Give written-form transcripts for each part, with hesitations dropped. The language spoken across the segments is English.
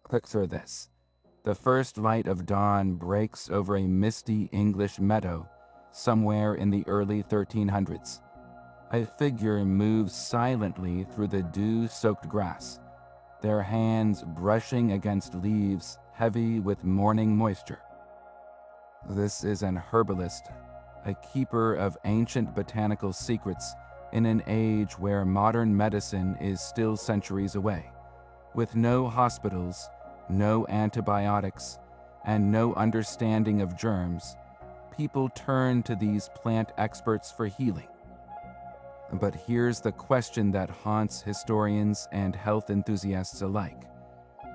Picture this. The first light of dawn breaks over a misty English meadow somewhere in the early 1300s. A figure moves silently through the dew-soaked grass, their hands brushing against leaves heavy with morning moisture. This is an herbalist, a keeper of ancient botanical secrets in an age where modern medicine is still centuries away. With no hospitals, no antibiotics, and no understanding of germs, people turn to these plant experts for healing. But here's the question that haunts historians and health enthusiasts alike.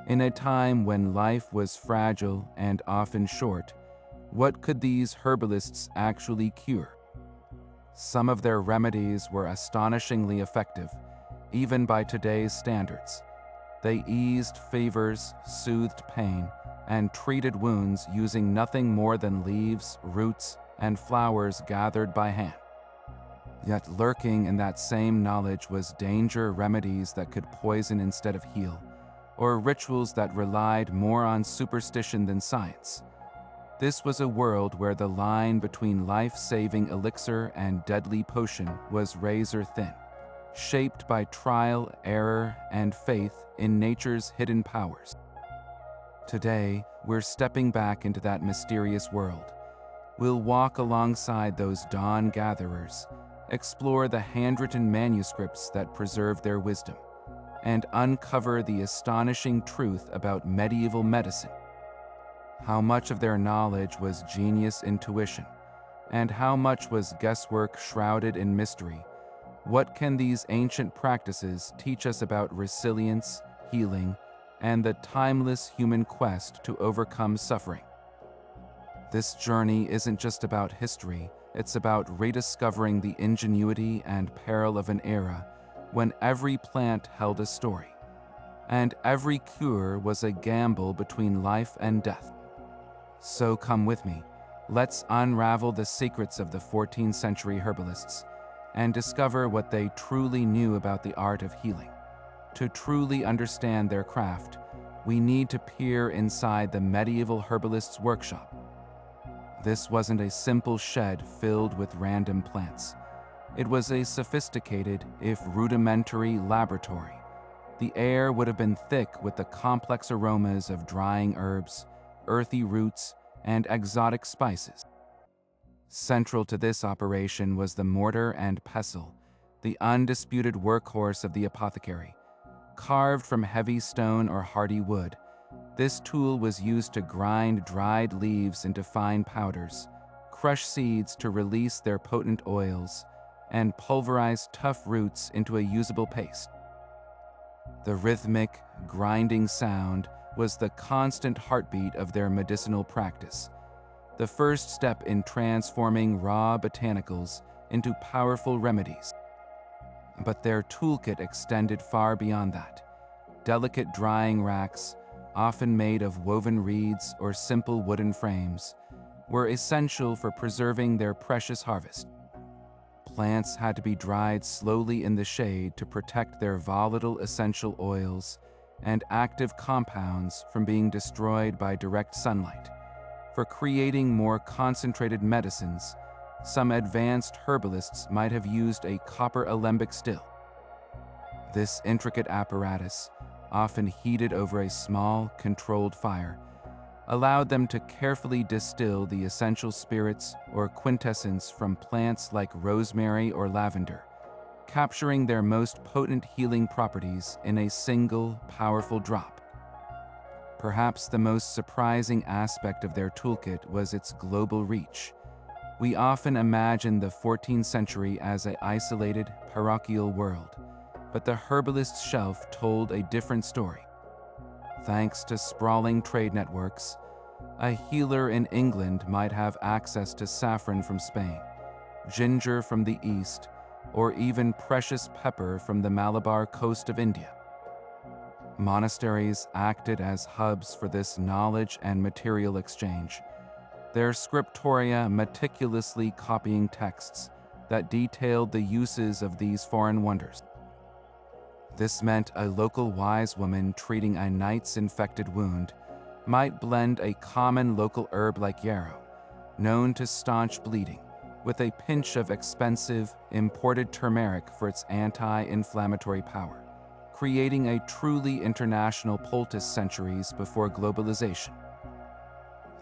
In a time when life was fragile and often short, what could these herbalists actually cure? Some of their remedies were astonishingly effective, even by today's standards. They eased fevers, soothed pain, and treated wounds using nothing more than leaves, roots, and flowers gathered by hand. Yet lurking in that same knowledge was danger remedies that could poison instead of heal, or rituals that relied more on superstition than science. This was a world where the line between life-saving elixir and deadly potion was razor thin, shaped by trial, error, and faith in nature's hidden powers. Today, we're stepping back into that mysterious world. We'll walk alongside those dawn gatherers, explore the handwritten manuscripts that preserve their wisdom, and uncover the astonishing truth about medieval medicine. How much of their knowledge was genius intuition, and how much was guesswork shrouded in mystery? What can these ancient practices teach us about resilience, healing, and the timeless human quest to overcome suffering? This journey isn't just about history, it's about rediscovering the ingenuity and peril of an era when every plant held a story, and every cure was a gamble between life and death. So come with me, let's unravel the secrets of the 14th century herbalists and discover what they truly knew about the art of healing. To truly understand their craft, we need to peer inside the medieval herbalist's workshop. This wasn't a simple shed filled with random plants. It was a sophisticated, if rudimentary, laboratory. The air would have been thick with the complex aromas of drying herbs, earthy roots, and exotic spices. Central to this operation was the mortar and pestle, the undisputed workhorse of the apothecary. Carved from heavy stone or hardy wood, this tool was used to grind dried leaves into fine powders, crush seeds to release their potent oils, and pulverize tough roots into a usable paste. The rhythmic, grinding sound was the constant heartbeat of their medicinal practice, the first step in transforming raw botanicals into powerful remedies. But their toolkit extended far beyond that. Delicate drying racks, often made of woven reeds or simple wooden frames, were essential for preserving their precious harvest. Plants had to be dried slowly in the shade to protect their volatile essential oils and active compounds from being destroyed by direct sunlight. For creating more concentrated medicines, some advanced herbalists might have used a copper alembic still. This intricate apparatus, often heated over a small, controlled fire, allowed them to carefully distill the essential spirits or quintessence from plants like rosemary or lavender, capturing their most potent healing properties in a single, powerful drop. Perhaps the most surprising aspect of their toolkit was its global reach. We often imagine the 14th century as an isolated, parochial world, but the herbalist's shelf told a different story. Thanks to sprawling trade networks, a healer in England might have access to saffron from Spain, ginger from the East, or even precious pepper from the Malabar coast of India. Monasteries acted as hubs for this knowledge and material exchange, their scriptoria meticulously copying texts that detailed the uses of these foreign wonders. This meant a local wise woman treating a knight's infected wound might blend a common local herb like yarrow, known to staunch bleeding, with a pinch of expensive, imported turmeric for its anti-inflammatory power, creating a truly international poultice centuries before globalization.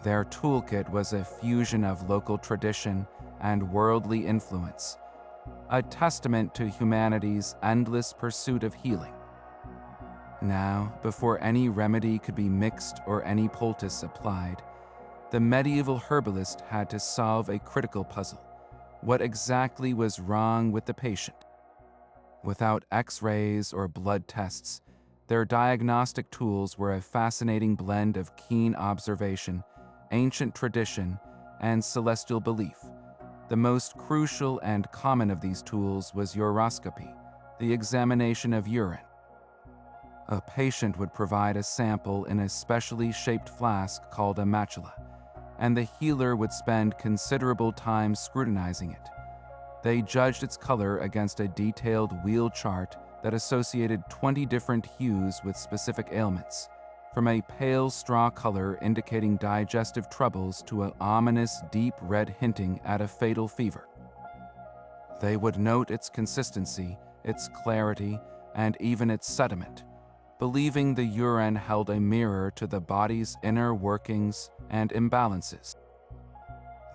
Their toolkit was a fusion of local tradition and worldly influence, a testament to humanity's endless pursuit of healing. Now, before any remedy could be mixed or any poultice applied, the medieval herbalist had to solve a critical puzzle. What exactly was wrong with the patient? Without X-rays or blood tests, their diagnostic tools were a fascinating blend of keen observation, ancient tradition, and celestial belief. The most crucial and common of these tools was uroscopy, the examination of urine. A patient would provide a sample in a specially shaped flask called a matula, and the healer would spend considerable time scrutinizing it. They judged its color against a detailed wheel chart that associated 20 different hues with specific ailments, from a pale straw color indicating digestive troubles to an ominous deep red hinting at a fatal fever. They would note its consistency, its clarity, and even its sediment, believing the urine held a mirror to the body's inner workings and imbalances.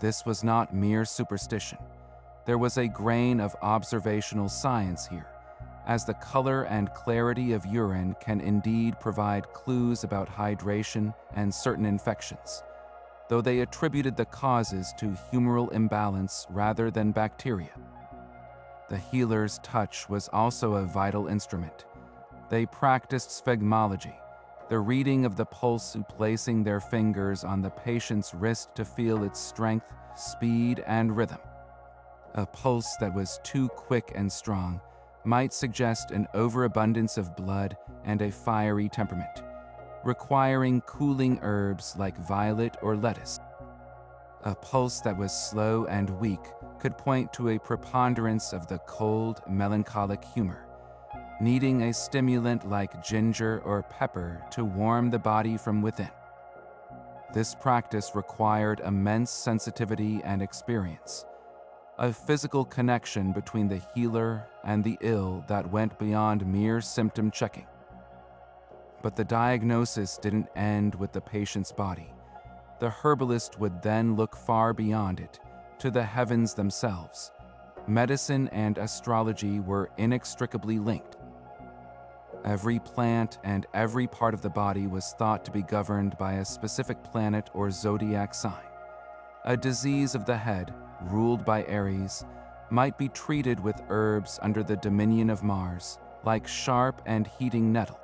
This was not mere superstition. There was a grain of observational science here, as the color and clarity of urine can indeed provide clues about hydration and certain infections, though they attributed the causes to humoral imbalance rather than bacteria. The healer's touch was also a vital instrument. They practiced sphygmology, the reading of the pulse, placing their fingers on the patient's wrist to feel its strength, speed, and rhythm. A pulse that was too quick and strong might suggest an overabundance of blood and a fiery temperament, requiring cooling herbs like violet or lettuce. A pulse that was slow and weak could point to a preponderance of the cold, melancholic humor, needing a stimulant like ginger or pepper to warm the body from within. This practice required immense sensitivity and experience, a physical connection between the healer and the ill that went beyond mere symptom checking. But the diagnosis didn't end with the patient's body. The herbalist would then look far beyond it, to the heavens themselves. Medicine and astrology were inextricably linked. Every plant and every part of the body was thought to be governed by a specific planet or zodiac sign. A disease of the head, ruled by Aries, might be treated with herbs under the dominion of Mars, like sharp and heating nettle.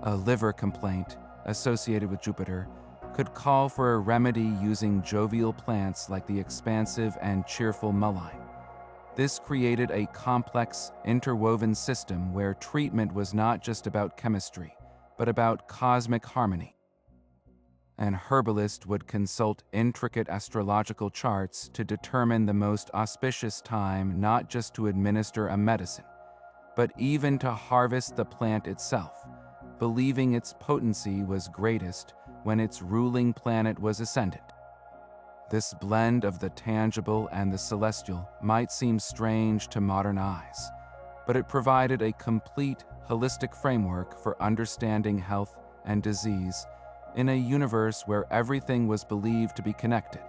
A liver complaint, associated with Jupiter, could call for a remedy using jovial plants like the expansive and cheerful mullein. This created a complex, interwoven system where treatment was not just about chemistry, but about cosmic harmony. An herbalist would consult intricate astrological charts to determine the most auspicious time not just to administer a medicine, but even to harvest the plant itself, believing its potency was greatest when its ruling planet was ascendant. This blend of the tangible and the celestial might seem strange to modern eyes, but it provided a complete, holistic framework for understanding health and disease in a universe where everything was believed to be connected.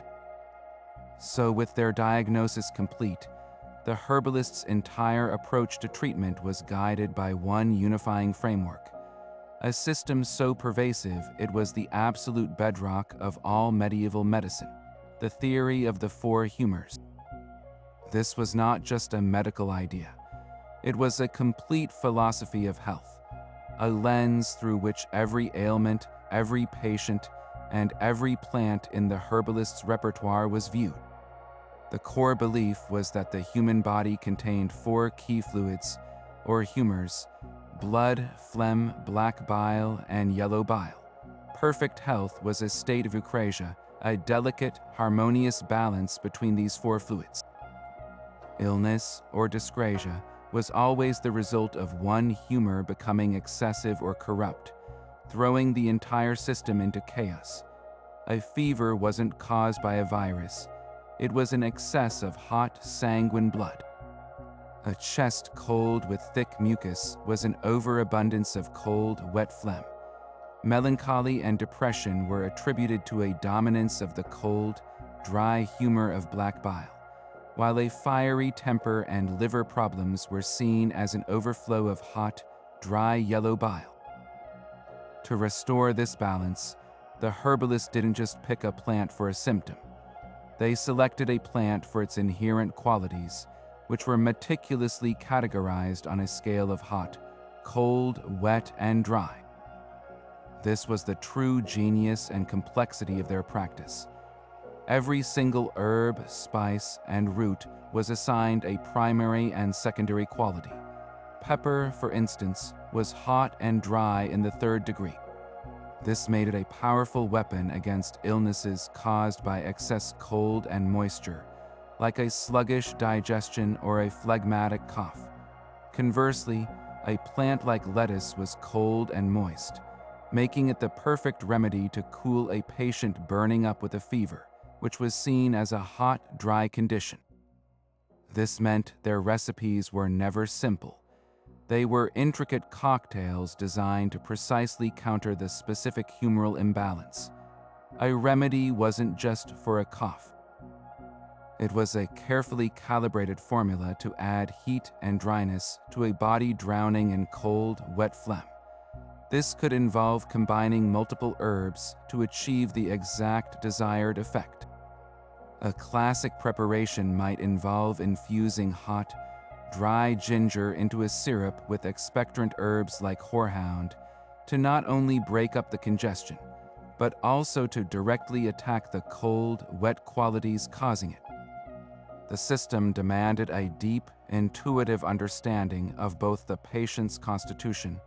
So, with their diagnosis complete, the herbalist's entire approach to treatment was guided by one unifying framework, a system so pervasive it was the absolute bedrock of all medieval medicine, the theory of the four humors. This was not just a medical idea. It was a complete philosophy of health, a lens through which every ailment, every patient, and every plant in the herbalist's repertoire was viewed. The core belief was that the human body contained four key fluids, or humors: blood, phlegm, black bile, and yellow bile. Perfect health was a state of eucrasia, a delicate, harmonious balance between these four fluids. Illness, or dyscrasia, was always the result of one humor becoming excessive or corrupt, throwing the entire system into chaos. A fever wasn't caused by a virus. It was an excess of hot, sanguine blood. A chest cold with thick mucus was an overabundance of cold, wet phlegm. Melancholy and depression were attributed to a dominance of the cold, dry humor of black bile, while a fiery temper and liver problems were seen as an overflow of hot, dry yellow bile. To restore this balance, the herbalist didn't just pick a plant for a symptom. They selected a plant for its inherent qualities, which were meticulously categorized on a scale of hot, cold, wet, and dry. This was the true genius and complexity of their practice. Every single herb, spice, and root was assigned a primary and secondary quality. Pepper, for instance, was hot and dry in the 3rd degree. This made it a powerful weapon against illnesses caused by excess cold and moisture, like a sluggish digestion or a phlegmatic cough. Conversely, a plant like lettuce was cold and moist, making it the perfect remedy to cool a patient burning up with a fever, which was seen as a hot, dry condition. This meant their recipes were never simple. They were intricate cocktails designed to precisely counter the specific humoral imbalance. A remedy wasn't just for a cough. It was a carefully calibrated formula to add heat and dryness to a body drowning in cold, wet phlegm. This could involve combining multiple herbs to achieve the exact desired effect. A classic preparation might involve infusing hot, dry ginger into a syrup with expectorant herbs like horehound to not only break up the congestion, but also to directly attack the cold, wet qualities causing it. The system demanded a deep, intuitive understanding of both the patient's constitution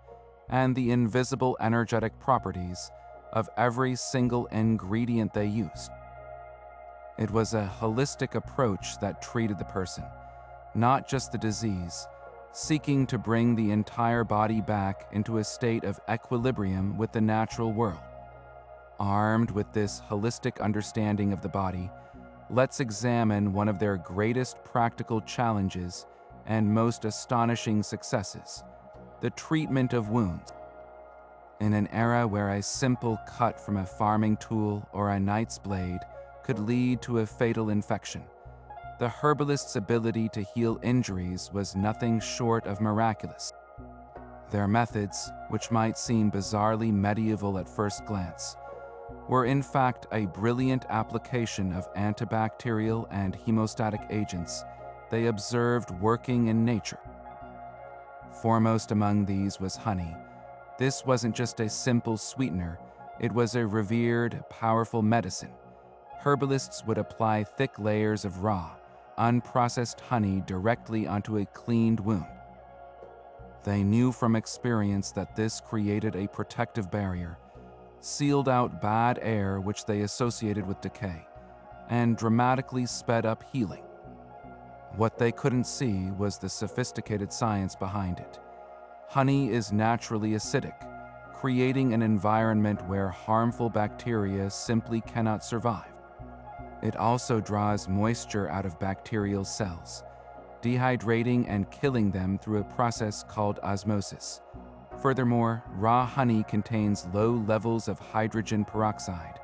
and the invisible energetic properties of every single ingredient they used. It was a holistic approach that treated the person, not just the disease, seeking to bring the entire body back into a state of equilibrium with the natural world. Armed with this holistic understanding of the body, let's examine one of their greatest practical challenges and most astonishing successes: the treatment of wounds. In an era where a simple cut from a farming tool or a knight's blade could lead to a fatal infection, the herbalist's ability to heal injuries was nothing short of miraculous. Their methods, which might seem bizarrely medieval at first glance, were in fact a brilliant application of antibacterial and hemostatic agents they observed working in nature. Foremost among these was honey. This wasn't just a simple sweetener, it was a revered, powerful medicine. Herbalists would apply thick layers of raw, unprocessed honey directly onto a cleaned wound. They knew from experience that this created a protective barrier, sealed out bad air which they associated with decay, and dramatically sped up healing. What they couldn't see was the sophisticated science behind it. Honey is naturally acidic, creating an environment where harmful bacteria simply cannot survive. It also draws moisture out of bacterial cells, dehydrating and killing them through a process called osmosis. Furthermore, raw honey contains low levels of hydrogen peroxide,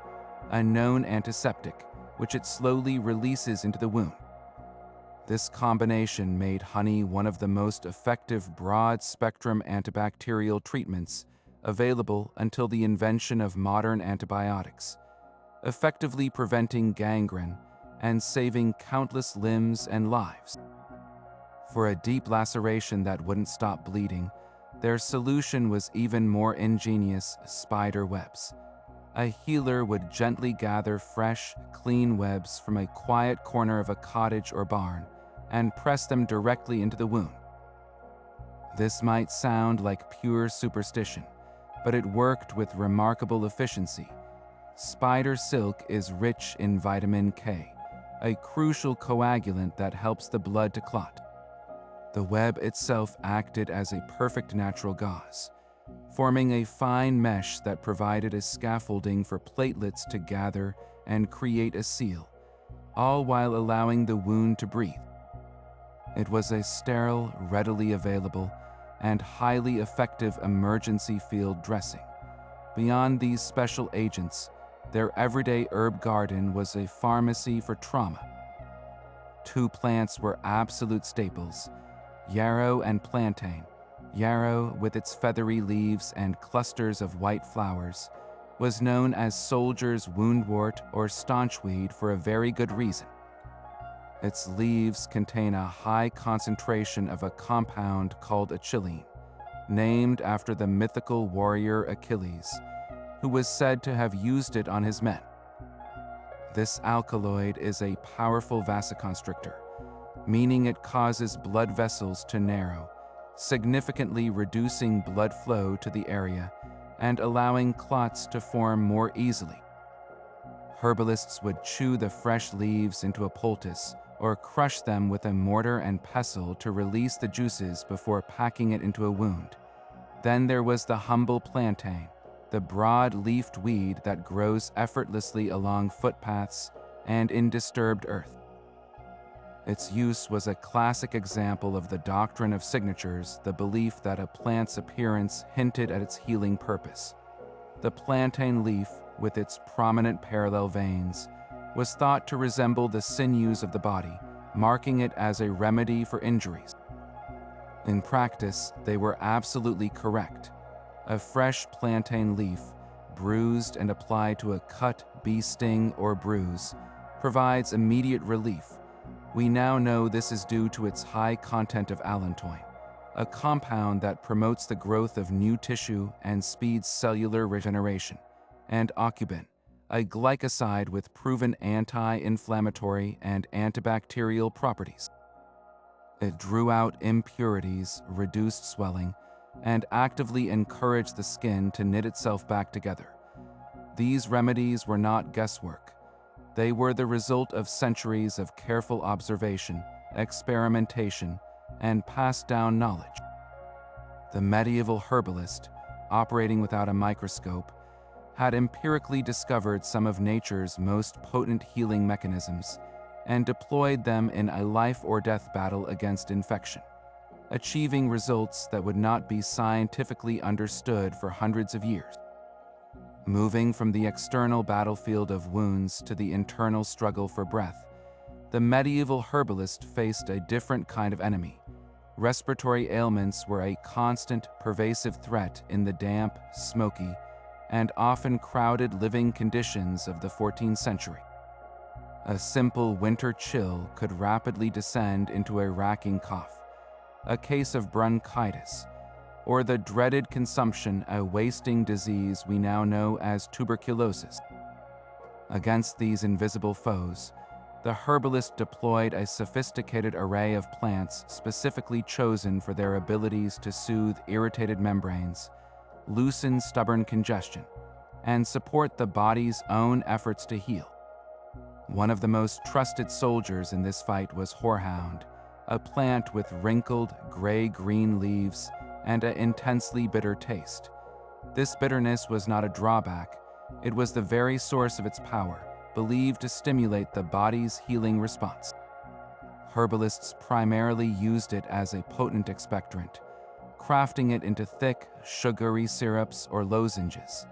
a known antiseptic, which it slowly releases into the wound. This combination made honey one of the most effective broad-spectrum antibacterial treatments available until the invention of modern antibiotics, effectively preventing gangrene and saving countless limbs and lives. For a deep laceration that wouldn't stop bleeding, their solution was even more ingenious: spider webs. A healer would gently gather fresh, clean webs from a quiet corner of a cottage or barn and press them directly into the wound. This might sound like pure superstition, but it worked with remarkable efficiency. Spider silk is rich in vitamin K, a crucial coagulant that helps the blood to clot. The web itself acted as a perfect natural gauze, forming a fine mesh that provided a scaffolding for platelets to gather and create a seal, all while allowing the wound to breathe. It was a sterile, readily available, and highly effective emergency field dressing. Beyond these special agents, their everyday herb garden was a pharmacy for trauma. Two plants were absolute staples: yarrow and plantain. Yarrow, with its feathery leaves and clusters of white flowers, was known as soldier's woundwort or staunchweed for a very good reason. Its leaves contain a high concentration of a compound called achilline, named after the mythical warrior Achilles, who was said to have used it on his men. This alkaloid is a powerful vasoconstrictor, meaning it causes blood vessels to narrow, significantly reducing blood flow to the area and allowing clots to form more easily. Herbalists would chew the fresh leaves into a poultice or crush them with a mortar and pestle to release the juices before packing it into a wound. Then there was the humble plantain, the broad-leafed weed that grows effortlessly along footpaths and in disturbed earth. Its use was a classic example of the doctrine of signatures, the belief that a plant's appearance hinted at its healing purpose. The plantain leaf, with its prominent parallel veins, was thought to resemble the sinews of the body, marking it as a remedy for injuries. In practice, they were absolutely correct. A fresh plantain leaf, bruised and applied to a cut, bee sting, or bruise, provides immediate relief. We now know this is due to its high content of allantoin, a compound that promotes the growth of new tissue and speeds cellular regeneration, and aucubin, a glycoside with proven anti-inflammatory and antibacterial properties. It drew out impurities, reduced swelling, and actively encouraged the skin to knit itself back together. These remedies were not guesswork. They were the result of centuries of careful observation, experimentation, and passed down knowledge. The medieval herbalist, operating without a microscope, had empirically discovered some of nature's most potent healing mechanisms and deployed them in a life-or-death battle against infection, achieving results that would not be scientifically understood for hundreds of years. Moving from the external battlefield of wounds to the internal struggle for breath, the medieval herbalist faced a different kind of enemy. Respiratory ailments were a constant, pervasive threat in the damp, smoky, and often crowded living conditions of the 14th century. A simple winter chill could rapidly descend into a racking cough, a case of bronchitis, or the dreaded consumption, a wasting disease we now know as tuberculosis. Against these invisible foes, the herbalist deployed a sophisticated array of plants specifically chosen for their abilities to soothe irritated membranes, loosen stubborn congestion, and support the body's own efforts to heal. One of the most trusted soldiers in this fight was horehound, a plant with wrinkled, gray-green leaves and an intensely bitter taste. This bitterness was not a drawback. It was the very source of its power, believed to stimulate the body's healing response. Herbalists primarily used it as a potent expectorant, crafting it into thick, sugary syrups or lozenges.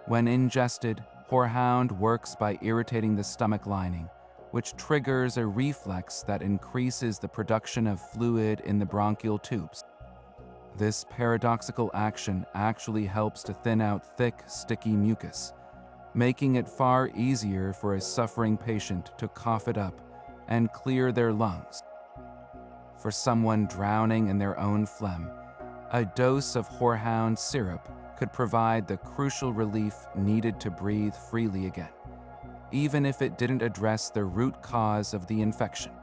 When ingested, horehound works by irritating the stomach lining, which triggers a reflex that increases the production of fluid in the bronchial tubes. This paradoxical action actually helps to thin out thick, sticky mucus, making it far easier for a suffering patient to cough it up and clear their lungs. For someone drowning in their own phlegm, a dose of horehound syrup could provide the crucial relief needed to breathe freely again, even if it didn't address the root cause of the infection.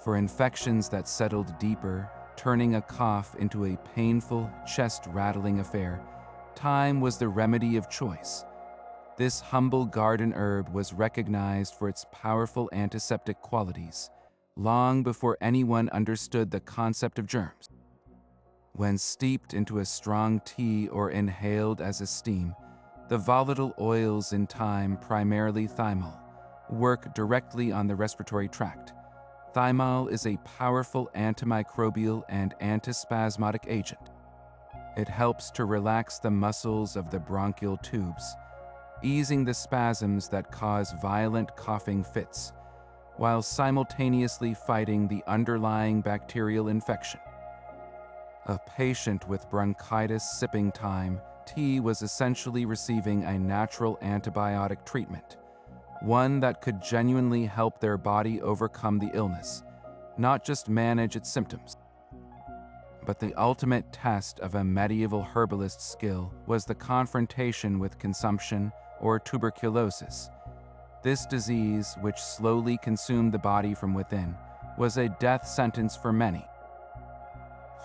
For infections that settled deeper, turning a cough into a painful, chest-rattling affair, thyme was the remedy of choice. This humble garden herb was recognized for its powerful antiseptic qualities, long before anyone understood the concept of germs. When steeped into a strong tea or inhaled as a steam, the volatile oils in thyme, primarily thymol, work directly on the respiratory tract. Thymol is a powerful antimicrobial and antispasmodic agent. It helps to relax the muscles of the bronchial tubes, easing the spasms that cause violent coughing fits, while simultaneously fighting the underlying bacterial infection. A patient with bronchitis sipping thyme tea was essentially receiving a natural antibiotic treatment, one that could genuinely help their body overcome the illness, not just manage its symptoms. But the ultimate test of a medieval herbalist's skill was the confrontation with consumption or tuberculosis. This disease, which slowly consumed the body from within, was a death sentence for many.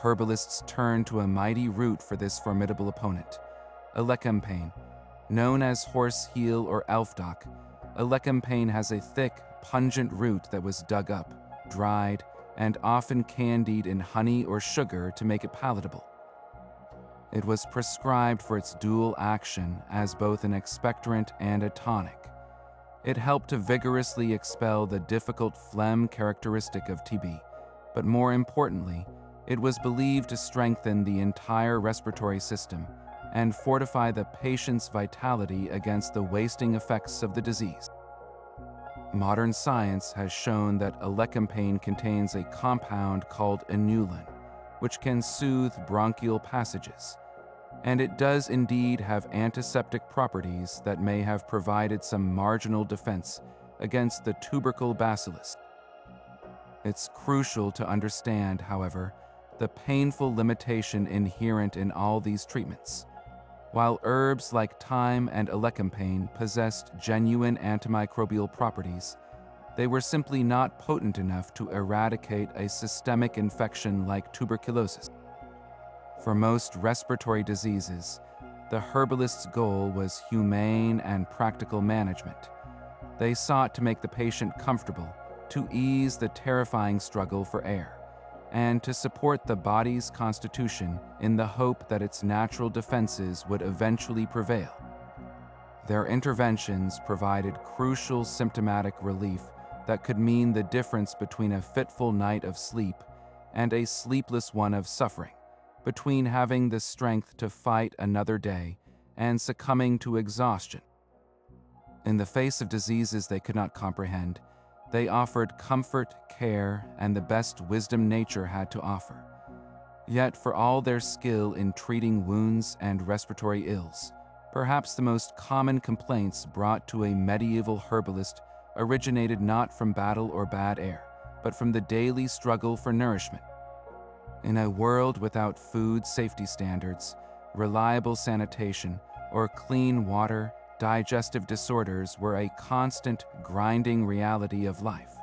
Herbalists turned to a mighty root for this formidable opponent, elecampane. Known as horse heel or elfdock, elecampane has a thick, pungent root that was dug up, dried, and often candied in honey or sugar to make it palatable. It was prescribed for its dual action as both an expectorant and a tonic. It helped to vigorously expel the difficult phlegm characteristic of TB, but more importantly, it was believed to strengthen the entire respiratory system and fortify the patient's vitality against the wasting effects of the disease. Modern science has shown that elecampane contains a compound called inulin, which can soothe bronchial passages, and it does indeed have antiseptic properties that may have provided some marginal defense against the tubercle bacillus. It's crucial to understand, however, the painful limitation inherent in all these treatments. While herbs like thyme and elecampane possessed genuine antimicrobial properties, they were simply not potent enough to eradicate a systemic infection like tuberculosis. For most respiratory diseases, the herbalist's goal was humane and practical management. They sought to make the patient comfortable, to ease the terrifying struggle for air, and to support the body's constitution in the hope that its natural defenses would eventually prevail. Their interventions provided crucial symptomatic relief that could mean the difference between a fitful night of sleep and a sleepless one of suffering, between having the strength to fight another day and succumbing to exhaustion. In the face of diseases they could not comprehend, they offered comfort, care, and the best wisdom nature had to offer. Yet for all their skill in treating wounds and respiratory ills, perhaps the most common complaints brought to a medieval herbalist originated not from battle or bad air, but from the daily struggle for nourishment. In a world without food safety standards, reliable sanitation, or clean water, digestive disorders were a constant, grinding reality of life.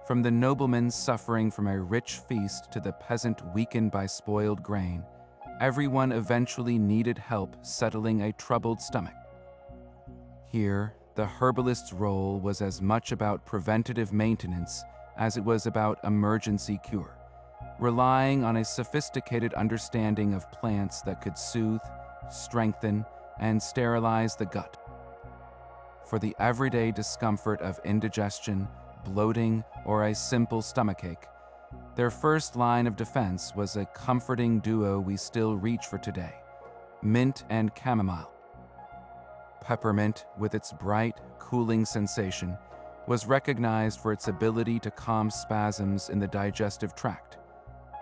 From the nobleman suffering from a rich feast to the peasant weakened by spoiled grain, everyone eventually needed help settling a troubled stomach. Here, the herbalist's role was as much about preventative maintenance as it was about emergency cure, relying on a sophisticated understanding of plants that could soothe, strengthen, and sterilize the gut. For the everyday discomfort of indigestion, bloating, or a simple stomachache, their first line of defense was a comforting duo we still reach for today: mint and chamomile. Peppermint, with its bright, cooling sensation, was recognized for its ability to calm spasms in the digestive tract.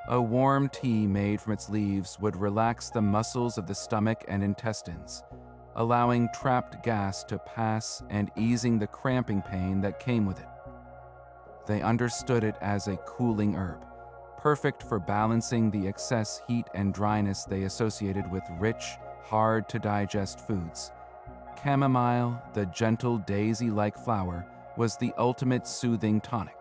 A warm tea made from its leaves would relax the muscles of the stomach and intestines, allowing trapped gas to pass and easing the cramping pain that came with it. They understood it as a cooling herb, perfect for balancing the excess heat and dryness they associated with rich, hard-to-digest foods. Chamomile, the gentle daisy-like flower, was the ultimate soothing tonic.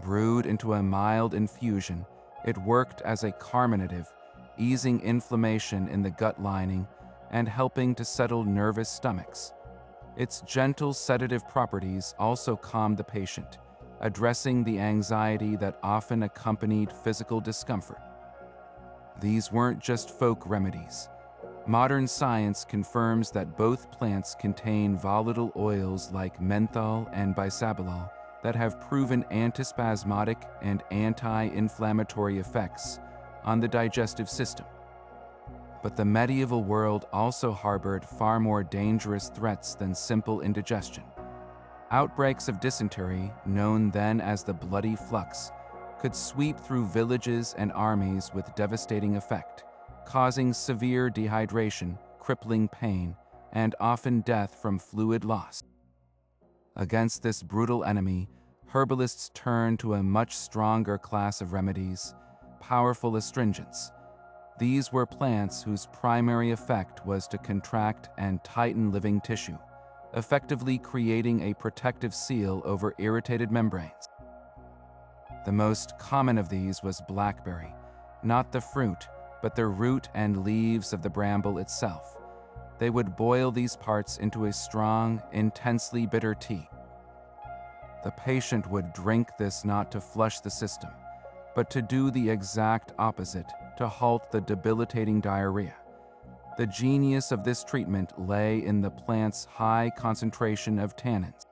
Brewed into a mild infusion, it worked as a carminative, easing inflammation in the gut lining and helping to settle nervous stomachs. Its gentle sedative properties also calmed the patient, addressing the anxiety that often accompanied physical discomfort. These weren't just folk remedies. Modern science confirms that both plants contain volatile oils like menthol and bisabolol that have proven antispasmodic and anti-inflammatory effects on the digestive system. But the medieval world also harbored far more dangerous threats than simple indigestion. Outbreaks of dysentery, known then as the bloody flux, could sweep through villages and armies with devastating effect, causing severe dehydration, crippling pain, and often death from fluid loss. Against this brutal enemy, herbalists turned to a much stronger class of remedies, powerful astringents. These were plants whose primary effect was to contract and tighten living tissue, effectively creating a protective seal over irritated membranes. The most common of these was blackberry, not the fruit, but the root and leaves of the bramble itself. They would boil these parts into a strong, intensely bitter tea. The patient would drink this not to flush the system, but to do the exact opposite, to halt the debilitating diarrhea. The genius of this treatment lay in the plant's high concentration of tannins.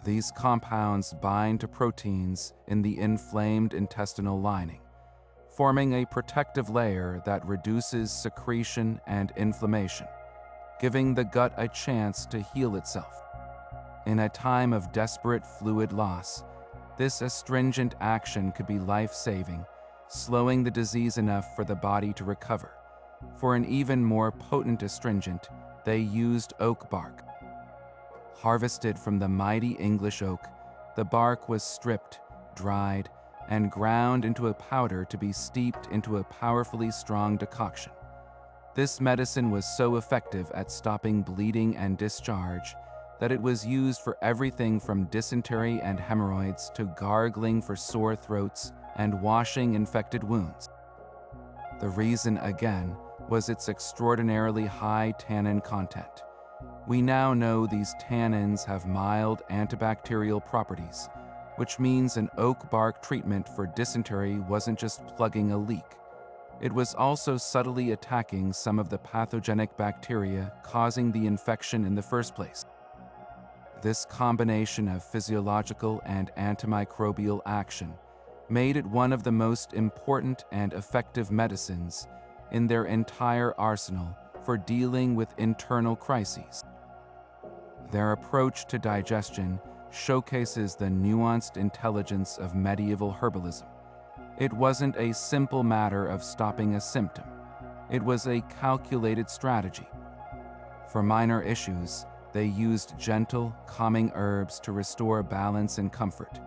These compounds bind to proteins in the inflamed intestinal lining, forming a protective layer that reduces secretion and inflammation, giving the gut a chance to heal itself. In a time of desperate fluid loss, this astringent action could be life-saving, slowing the disease enough for the body to recover. For an even more potent astringent, they used oak bark. Harvested from the mighty English oak, the bark was stripped, dried, and ground into a powder to be steeped into a powerfully strong decoction. This medicine was so effective at stopping bleeding and discharge that it was used for everything from dysentery and hemorrhoids to gargling for sore throats and washing infected wounds. The reason, again, was its extraordinarily high tannin content. We now know these tannins have mild antibacterial properties, which means an oak bark treatment for dysentery wasn't just plugging a leak. It was also subtly attacking some of the pathogenic bacteria causing the infection in the first place. This combination of physiological and antimicrobial action made it one of the most important and effective medicines in their entire arsenal for dealing with internal crises. Their approach to digestion showcases the nuanced intelligence of medieval herbalism. It wasn't a simple matter of stopping a symptom. It was a calculated strategy. For minor issues, they used gentle, calming herbs to restore balance and comfort.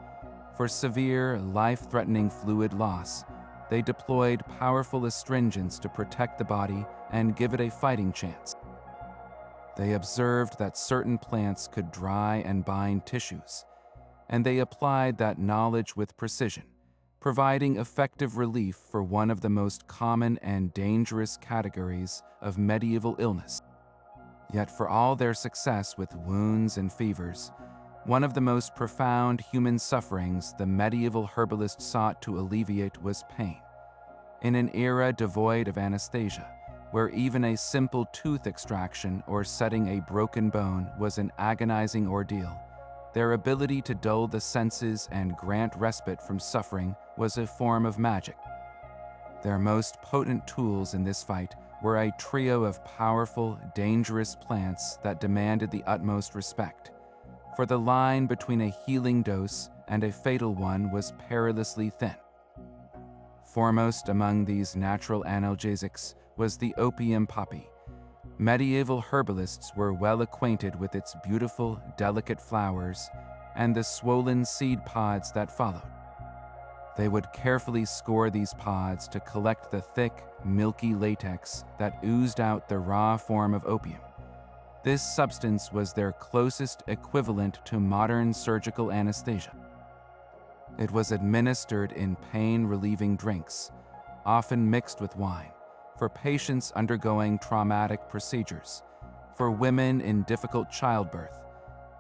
For severe, life-threatening fluid loss, they deployed powerful astringents to protect the body and give it a fighting chance. They observed that certain plants could dry and bind tissues, and they applied that knowledge with precision, providing effective relief for one of the most common and dangerous categories of medieval illness. Yet for all their success with wounds and fevers, one of the most profound human sufferings the medieval herbalist sought to alleviate was pain. In an era devoid of anesthesia, where even a simple tooth extraction or setting a broken bone was an agonizing ordeal, their ability to dull the senses and grant respite from suffering was a form of magic. Their most potent tools in this fight were a trio of powerful, dangerous plants that demanded the utmost respect. For the line between a healing dose and a fatal one was perilously thin. Foremost among these natural analgesics was the opium poppy. Medieval herbalists were well acquainted with its beautiful, delicate flowers and the swollen seed pods that followed. They would carefully score these pods to collect the thick, milky latex that oozed out the raw form of opium. This substance was their closest equivalent to modern surgical anesthesia. It was administered in pain-relieving drinks, often mixed with wine, for patients undergoing traumatic procedures, for women in difficult childbirth,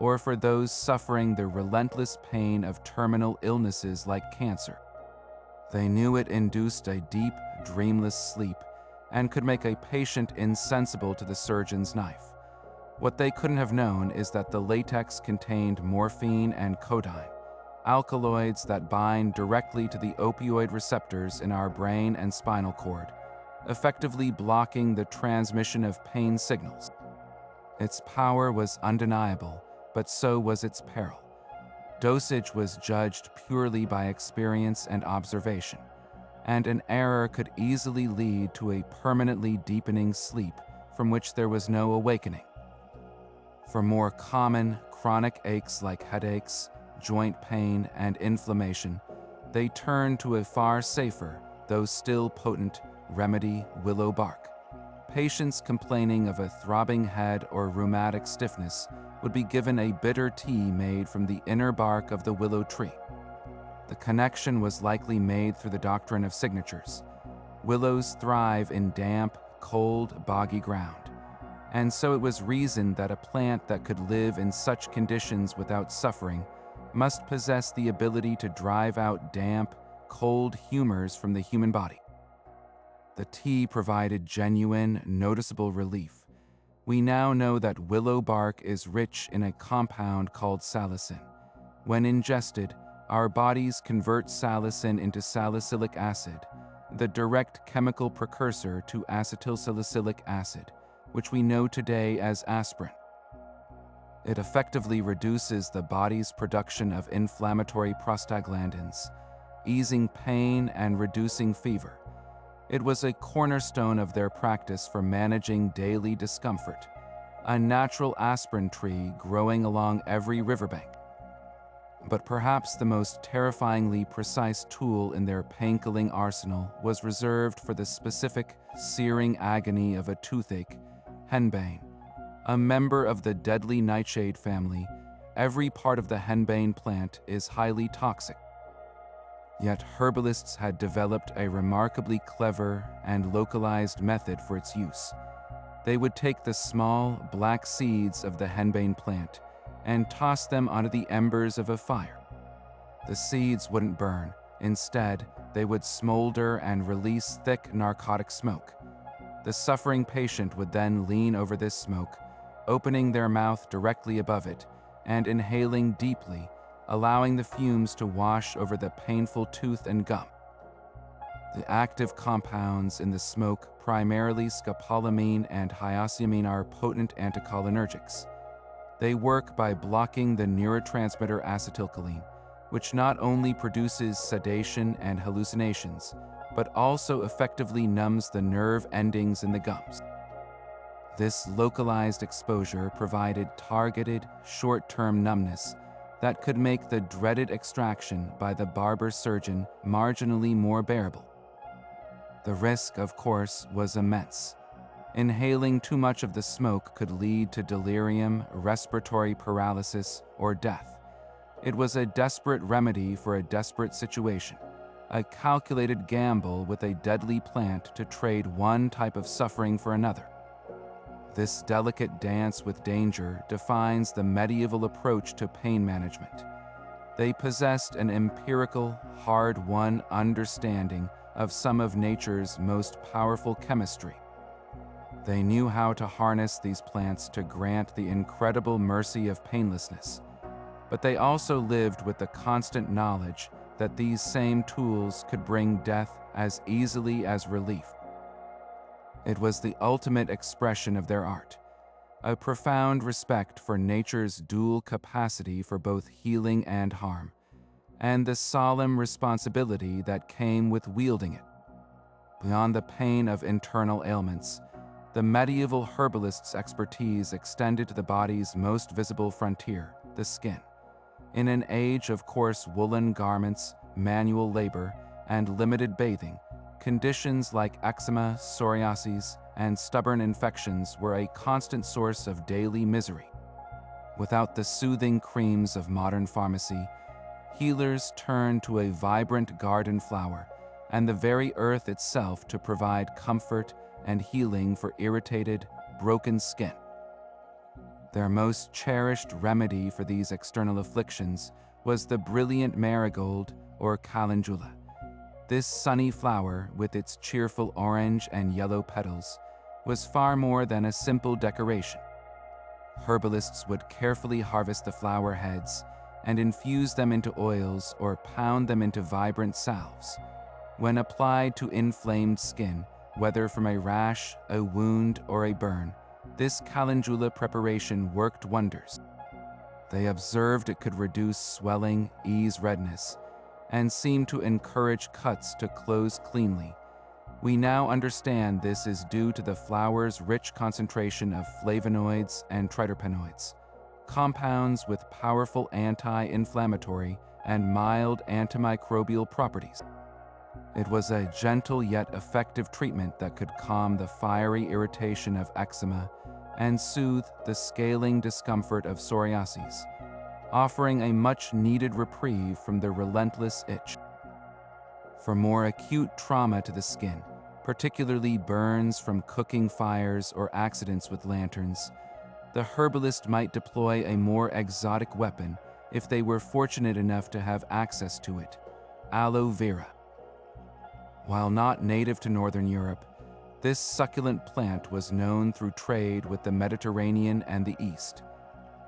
or for those suffering the relentless pain of terminal illnesses like cancer. They knew it induced a deep, dreamless sleep and could make a patient insensible to the surgeon's knife. What they couldn't have known is that the latex contained morphine and codeine, alkaloids that bind directly to the opioid receptors in our brain and spinal cord, effectively blocking the transmission of pain signals. Its power was undeniable, but so was its peril. Dosage was judged purely by experience and observation, and an error could easily lead to a permanently deepening sleep from which there was no awakening. For more common, chronic aches like headaches, joint pain, and inflammation, they turned to a far safer, though still potent, remedy: willow bark. Patients complaining of a throbbing head or rheumatic stiffness would be given a bitter tea made from the inner bark of the willow tree. The connection was likely made through the doctrine of signatures. Willows thrive in damp, cold, boggy ground, and so it was reasoned that a plant that could live in such conditions without suffering must possess the ability to drive out damp, cold humors from the human body. The tea provided genuine, noticeable relief. We now know that willow bark is rich in a compound called salicin. When ingested, our bodies convert salicin into salicylic acid, the direct chemical precursor to acetylsalicylic acid, which we know today as aspirin. It effectively reduces the body's production of inflammatory prostaglandins, easing pain and reducing fever. It was a cornerstone of their practice for managing daily discomfort, a natural aspirin tree growing along every riverbank. But perhaps the most terrifyingly precise tool in their pain-killing arsenal was reserved for the specific, searing agony of a toothache: henbane. A member of the deadly nightshade family, every part of the henbane plant is highly toxic. Yet herbalists had developed a remarkably clever and localized method for its use. They would take the small, black seeds of the henbane plant and toss them onto the embers of a fire. The seeds wouldn't burn. Instead, they would smolder and release thick narcotic smoke. The suffering patient would then lean over this smoke, opening their mouth directly above it and inhaling deeply, allowing the fumes to wash over the painful tooth and gum. The active compounds in the smoke, primarily scopolamine and hyoscyamine, are potent anticholinergics. They work by blocking the neurotransmitter acetylcholine, which not only produces sedation and hallucinations, but also effectively numbs the nerve endings in the gums. This localized exposure provided targeted, short-term numbness that could make the dreaded extraction by the barber surgeon marginally more bearable. The risk, of course, was immense. Inhaling too much of the smoke could lead to delirium, respiratory paralysis, or death. It was a desperate remedy for a desperate situation, a calculated gamble with a deadly plant to trade one type of suffering for another. This delicate dance with danger defines the medieval approach to pain management. They possessed an empirical, hard-won understanding of some of nature's most powerful chemistry. They knew how to harness these plants to grant the incredible mercy of painlessness, but they also lived with the constant knowledge that these same tools could bring death as easily as relief. It was the ultimate expression of their art, a profound respect for nature's dual capacity for both healing and harm, and the solemn responsibility that came with wielding it. Beyond the pain of internal ailments, the medieval herbalist's expertise extended to the body's most visible frontier, the skin. In an age of coarse woolen garments, manual labor, and limited bathing, conditions like eczema, psoriasis, and stubborn infections were a constant source of daily misery. Without the soothing creams of modern pharmacy, healers turned to a vibrant garden flower and the very earth itself to provide comfort and healing for irritated, broken skin. Their most cherished remedy for these external afflictions was the brilliant marigold or calendula. This sunny flower, with its cheerful orange and yellow petals, was far more than a simple decoration. Herbalists would carefully harvest the flower heads and infuse them into oils or pound them into vibrant salves. When applied to inflamed skin, whether from a rash, a wound, or a burn, this calendula preparation worked wonders. They observed it could reduce swelling, ease redness, and seemed to encourage cuts to close cleanly. We now understand this is due to the flower's rich concentration of flavonoids and triterpenoids, compounds with powerful anti-inflammatory and mild antimicrobial properties. It was a gentle yet effective treatment that could calm the fiery irritation of eczema and soothe the scaling discomfort of psoriasis, offering a much-needed reprieve from the relentless itch. For more acute trauma to the skin, particularly burns from cooking fires or accidents with lanterns, the herbalist might deploy a more exotic weapon if they were fortunate enough to have access to it: aloe vera. While not native to Northern Europe, this succulent plant was known through trade with the Mediterranean and the East.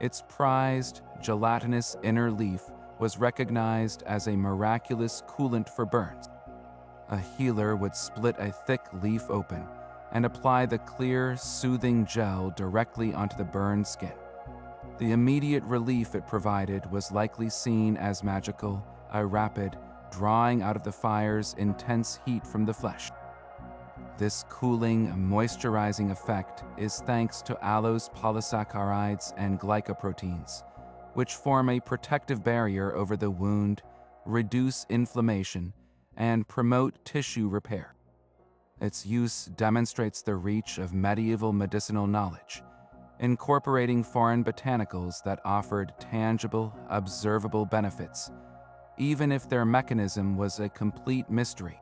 Its prized, gelatinous inner leaf was recognized as a miraculous coolant for burns. A healer would split a thick leaf open and apply the clear, soothing gel directly onto the burned skin. The immediate relief it provided was likely seen as magical, a rapid drawing out of the fire's intense heat from the flesh. This cooling, moisturizing effect is thanks to aloe's polysaccharides and glycoproteins, which form a protective barrier over the wound, reduce inflammation, and promote tissue repair. Its use demonstrates the reach of medieval medicinal knowledge, incorporating foreign botanicals that offered tangible, observable benefits, even if their mechanism was a complete mystery.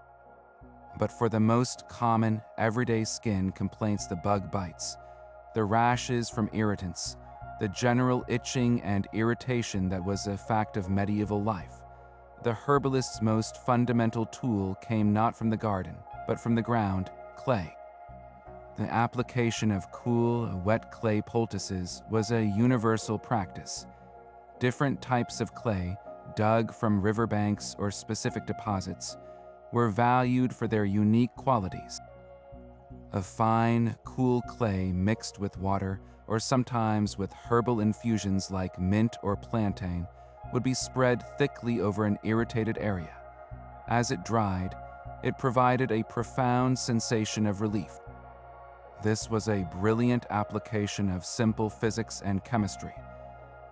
But for the most common, everyday skin complaints, the bug bites, the rashes from irritants, the general itching and irritation that was a fact of medieval life, the herbalist's most fundamental tool came not from the garden, but from the ground, clay. The application of cool, wet clay poultices was a universal practice. Different types of clay, dug from riverbanks or specific deposits, were valued for their unique qualities. A fine, cool clay mixed with water, or sometimes with herbal infusions like mint or plantain, would be spread thickly over an irritated area. As it dried, it provided a profound sensation of relief. This was a brilliant application of simple physics and chemistry.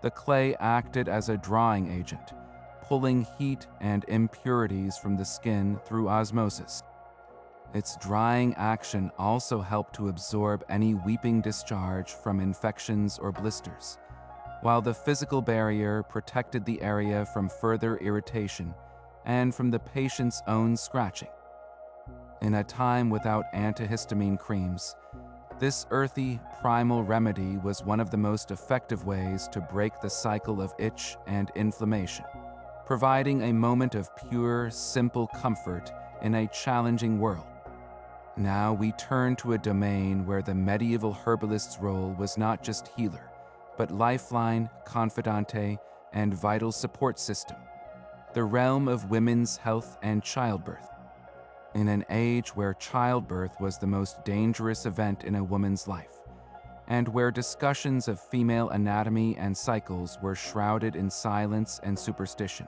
The clay acted as a drawing agent, pulling heat and impurities from the skin through osmosis. Its drying action also helped to absorb any weeping discharge from infections or blisters, while the physical barrier protected the area from further irritation and from the patient's own scratching. In a time without antihistamine creams, this earthy, primal remedy was one of the most effective ways to break the cycle of itch and inflammation, providing a moment of pure, simple comfort in a challenging world. Now we turn to a domain where the medieval herbalist's role was not just healer, but lifeline, confidante, and vital support system, the realm of women's health and childbirth. In an age where childbirth was the most dangerous event in a woman's life, and where discussions of female anatomy and cycles were shrouded in silence and superstition,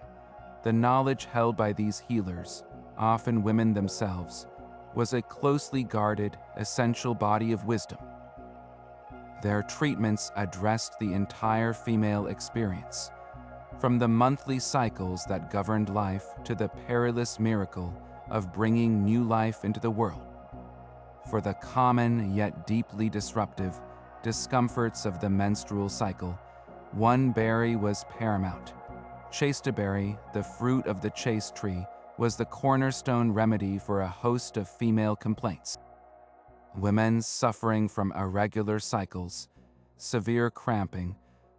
the knowledge held by these healers, often women themselves, was a closely guarded, essential body of wisdom. Their treatments addressed the entire female experience, from the monthly cycles that governed life to the perilous miracle of bringing new life into the world. For the common yet deeply disruptive discomforts of the menstrual cycle, one berry was paramount. Chasteberry, the fruit of the chaste tree, was the cornerstone remedy for a host of female complaints. Women suffering from irregular cycles, severe cramping,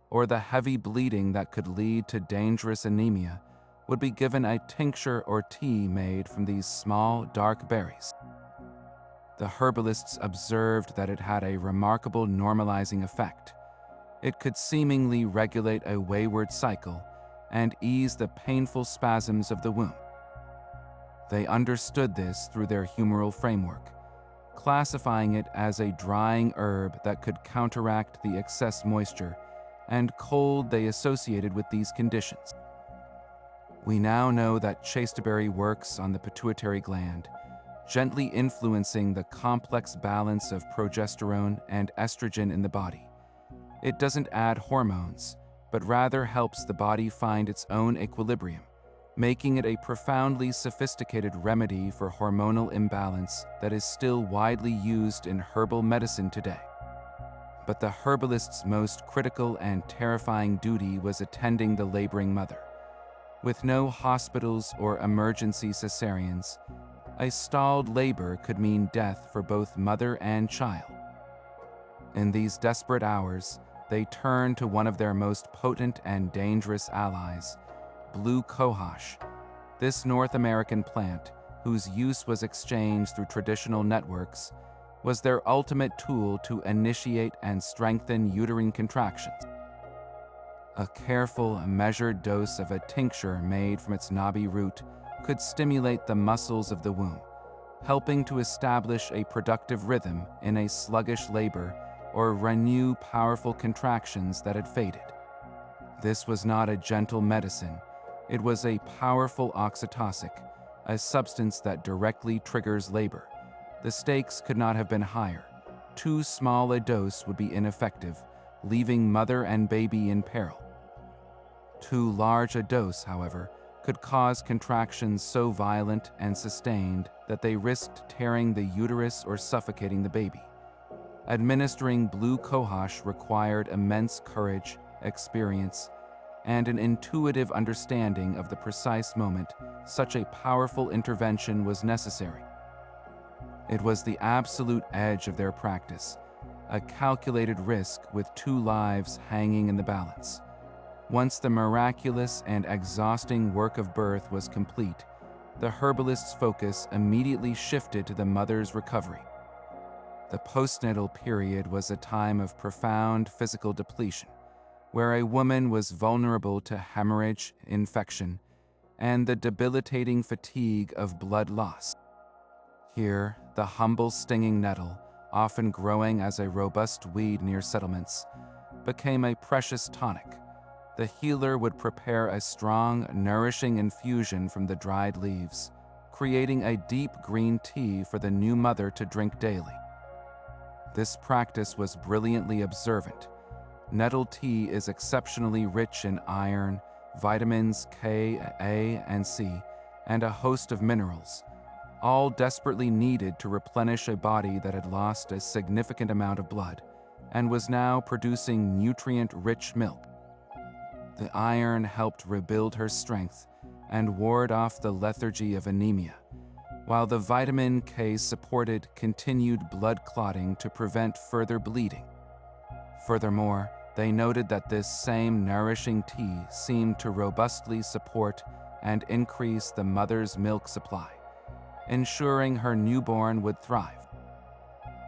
or the heavy bleeding that could lead to dangerous anemia, would be given a tincture or tea made from these small, dark berries. The herbalists observed that it had a remarkable normalizing effect. It could seemingly regulate a wayward cycle and ease the painful spasms of the womb. They understood this through their humoral framework, classifying it as a drying herb that could counteract the excess moisture and cold they associated with these conditions. We now know that chasteberry works on the pituitary gland, gently influencing the complex balance of progesterone and estrogen in the body. It doesn't add hormones, but rather helps the body find its own equilibrium, making it a profoundly sophisticated remedy for hormonal imbalance that is still widely used in herbal medicine today. But the herbalist's most critical and terrifying duty was attending the laboring mother. With no hospitals or emergency cesareans, a stalled labor could mean death for both mother and child. In these desperate hours, they turned to one of their most potent and dangerous allies, blue cohosh. This North American plant, whose use was exchanged through traditional networks, was their ultimate tool to initiate and strengthen uterine contractions. A careful, measured dose of a tincture made from its knobby root could stimulate the muscles of the womb, helping to establish a productive rhythm in a sluggish labor or renew powerful contractions that had faded. This was not a gentle medicine. It was a powerful oxytocic, a substance that directly triggers labor. The stakes could not have been higher. Too small a dose would be ineffective, leaving mother and baby in peril. Too large a dose, however, could cause contractions so violent and sustained that they risked tearing the uterus or suffocating the baby. Administering blue cohosh required immense courage, experience, and an intuitive understanding of the precise moment such a powerful intervention was necessary. It was the absolute edge of their practice, a calculated risk with 2 lives hanging in the balance. Once the miraculous and exhausting work of birth was complete, the herbalist's focus immediately shifted to the mother's recovery. The postnatal period was a time of profound physical depletion, where a woman was vulnerable to hemorrhage, infection, and the debilitating fatigue of blood loss. Here, the humble stinging nettle, often growing as a robust weed near settlements, became a precious tonic. The healer would prepare a strong, nourishing infusion from the dried leaves, creating a deep green tea for the new mother to drink daily. This practice was brilliantly observant. Nettle tea is exceptionally rich in iron, vitamins K, A, and C, and a host of minerals, all desperately needed to replenish a body that had lost a significant amount of blood and was now producing nutrient-rich milk. The iron helped rebuild her strength and ward off the lethargy of anemia, while the vitamin K supported continued blood clotting to prevent further bleeding. Furthermore, they noted that this same nourishing tea seemed to robustly support and increase the mother's milk supply, ensuring her newborn would thrive.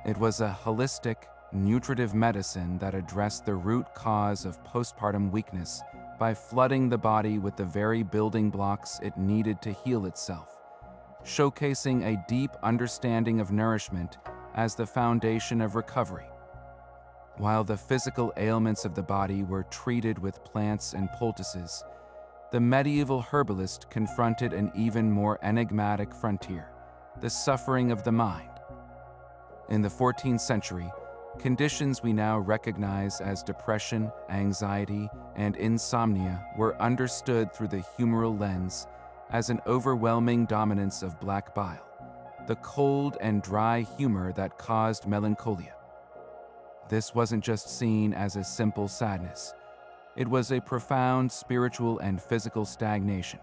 It was a holistic, nutritive medicine that addressed the root cause of postpartum weakness by flooding the body with the very building blocks it needed to heal itself, showcasing a deep understanding of nourishment as the foundation of recovery. While the physical ailments of the body were treated with plants and poultices, the medieval herbalist confronted an even more enigmatic frontier, the suffering of the mind. In the 14th century, conditions we now recognize as depression, anxiety, and insomnia were understood through the humoral lens as an overwhelming dominance of black bile, the cold and dry humor that caused melancholia. This wasn't just seen as a simple sadness. It was a profound spiritual and physical stagnation,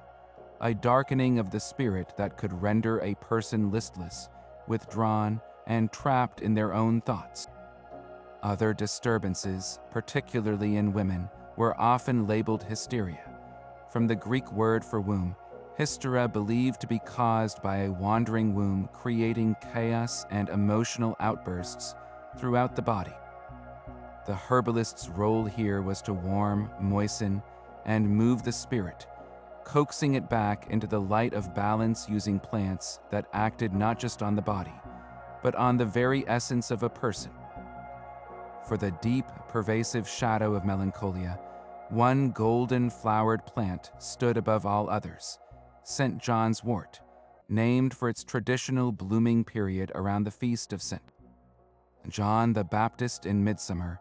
a darkening of the spirit that could render a person listless, withdrawn, and trapped in their own thoughts. Other disturbances, particularly in women, were often labeled hysteria, from the Greek word for womb, hystera, believed to be caused by a wandering womb creating chaos and emotional outbursts throughout the body. The herbalist's role here was to warm, moisten, and move the spirit, coaxing it back into the light of balance using plants that acted not just on the body, but on the very essence of a person. For the deep, pervasive shadow of melancholia, one golden-flowered plant stood above all others, St. John's wort, named for its traditional blooming period around the feast of St. John the Baptist in midsummer.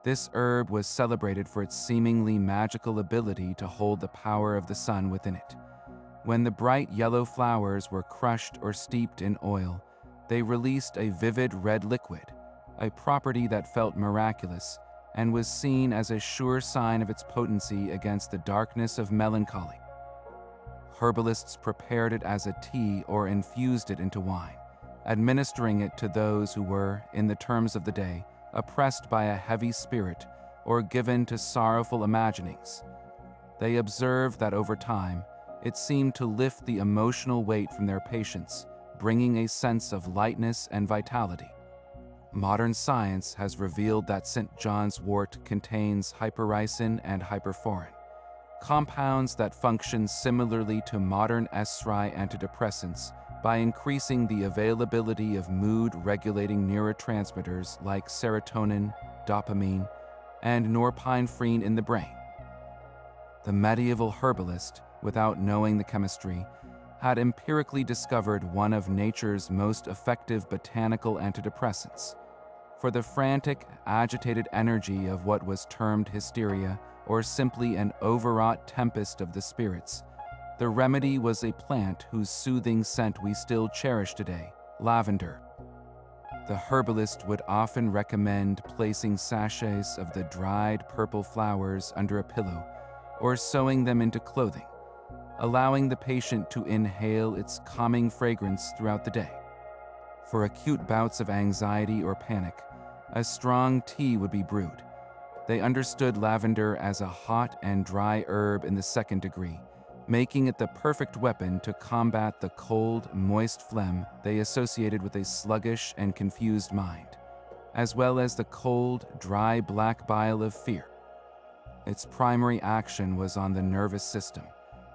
This herb was celebrated for its seemingly magical ability to hold the power of the sun within it. When the bright yellow flowers were crushed or steeped in oil, they released a vivid red liquid, a property that felt miraculous and was seen as a sure sign of its potency against the darkness of melancholy. Herbalists prepared it as a tea or infused it into wine, administering it to those who were, in the terms of the day, oppressed by a heavy spirit or given to sorrowful imaginings. They observed that over time, it seemed to lift the emotional weight from their patients, bringing a sense of lightness and vitality. Modern science has revealed that St. John's wort contains hyperricin and hyperforin, compounds that function similarly to modern SRI antidepressants by increasing the availability of mood-regulating neurotransmitters like serotonin, dopamine, and norepinephrine in the brain. The medieval herbalist, without knowing the chemistry, had empirically discovered one of nature's most effective botanical antidepressants. For the frantic, agitated energy of what was termed hysteria, or simply an overwrought tempest of the spirits, the remedy was a plant whose soothing scent we still cherish today, lavender. The herbalist would often recommend placing sachets of the dried purple flowers under a pillow or sewing them into clothing, allowing the patient to inhale its calming fragrance throughout the day. For acute bouts of anxiety or panic, a strong tea would be brewed. They understood lavender as a hot and dry herb in the second degree, making it the perfect weapon to combat the cold, moist phlegm they associated with a sluggish and confused mind, as well as the cold, dry black bile of fear. Its primary action was on the nervous system,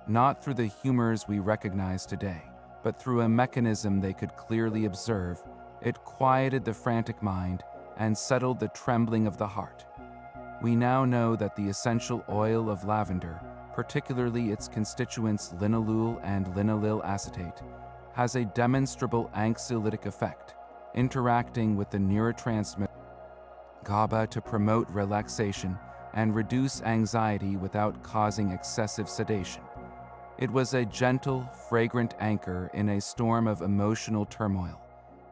not through the humors we recognize today, but through a mechanism they could clearly observe. It quieted the frantic mind and settled the trembling of the heart. We now know that the essential oil of lavender, particularly its constituents linalool and linaloyl acetate, has a demonstrable anxiolytic effect, interacting with the neurotransmitter GABA to promote relaxation and reduce anxiety without causing excessive sedation. It was a gentle, fragrant anchor in a storm of emotional turmoil.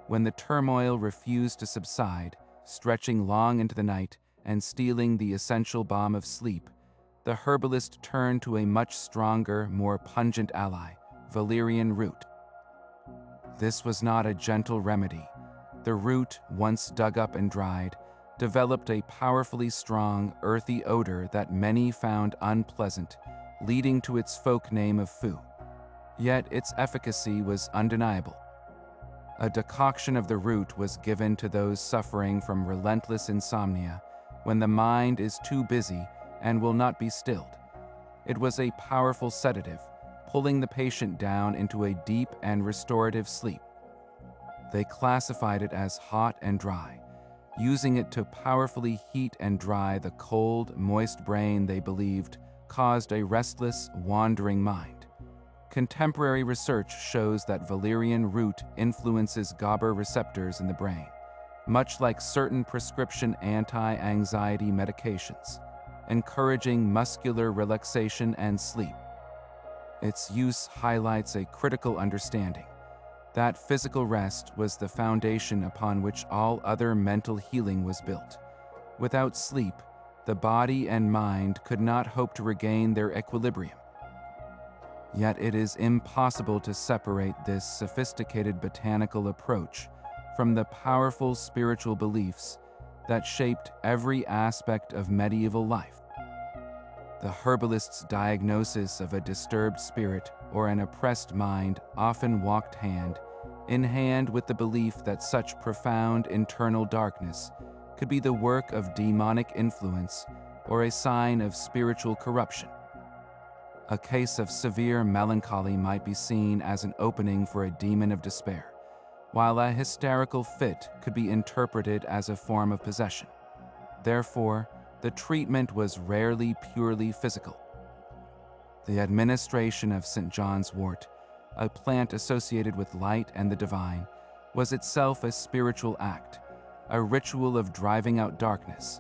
When the turmoil refused to subside, stretching long into the night and stealing the essential balm of sleep, the herbalist turned to a much stronger, more pungent ally, valerian root. This was not a gentle remedy. The root, once dug up and dried, developed a powerfully strong, earthy odor that many found unpleasant, leading to its folk name of foo. Yet its efficacy was undeniable. A decoction of the root was given to those suffering from relentless insomnia, when the mind is too busy and will not be stilled. It was a powerful sedative, pulling the patient down into a deep and restorative sleep. They classified it as hot and dry, using it to powerfully heat and dry the cold, moist brain they believed caused a restless, wandering mind. Contemporary research shows that valerian root influences GABA receptors in the brain, much like certain prescription anti-anxiety medications, encouraging muscular relaxation and sleep. Its use highlights a critical understanding that physical rest was the foundation upon which all other mental healing was built. Without sleep, the body and mind could not hope to regain their equilibrium. Yet it is impossible to separate this sophisticated botanical approach from the powerful spiritual beliefs that shaped every aspect of medieval life. The herbalist's diagnosis of a disturbed spirit or an oppressed mind often walked hand in hand with the belief that such profound internal darkness could be the work of demonic influence or a sign of spiritual corruption. A case of severe melancholy might be seen as an opening for a demon of despair, while a hysterical fit could be interpreted as a form of possession. Therefore, the treatment was rarely purely physical. The administration of St. John's wort, a plant associated with light and the divine, was itself a spiritual act, a ritual of driving out darkness.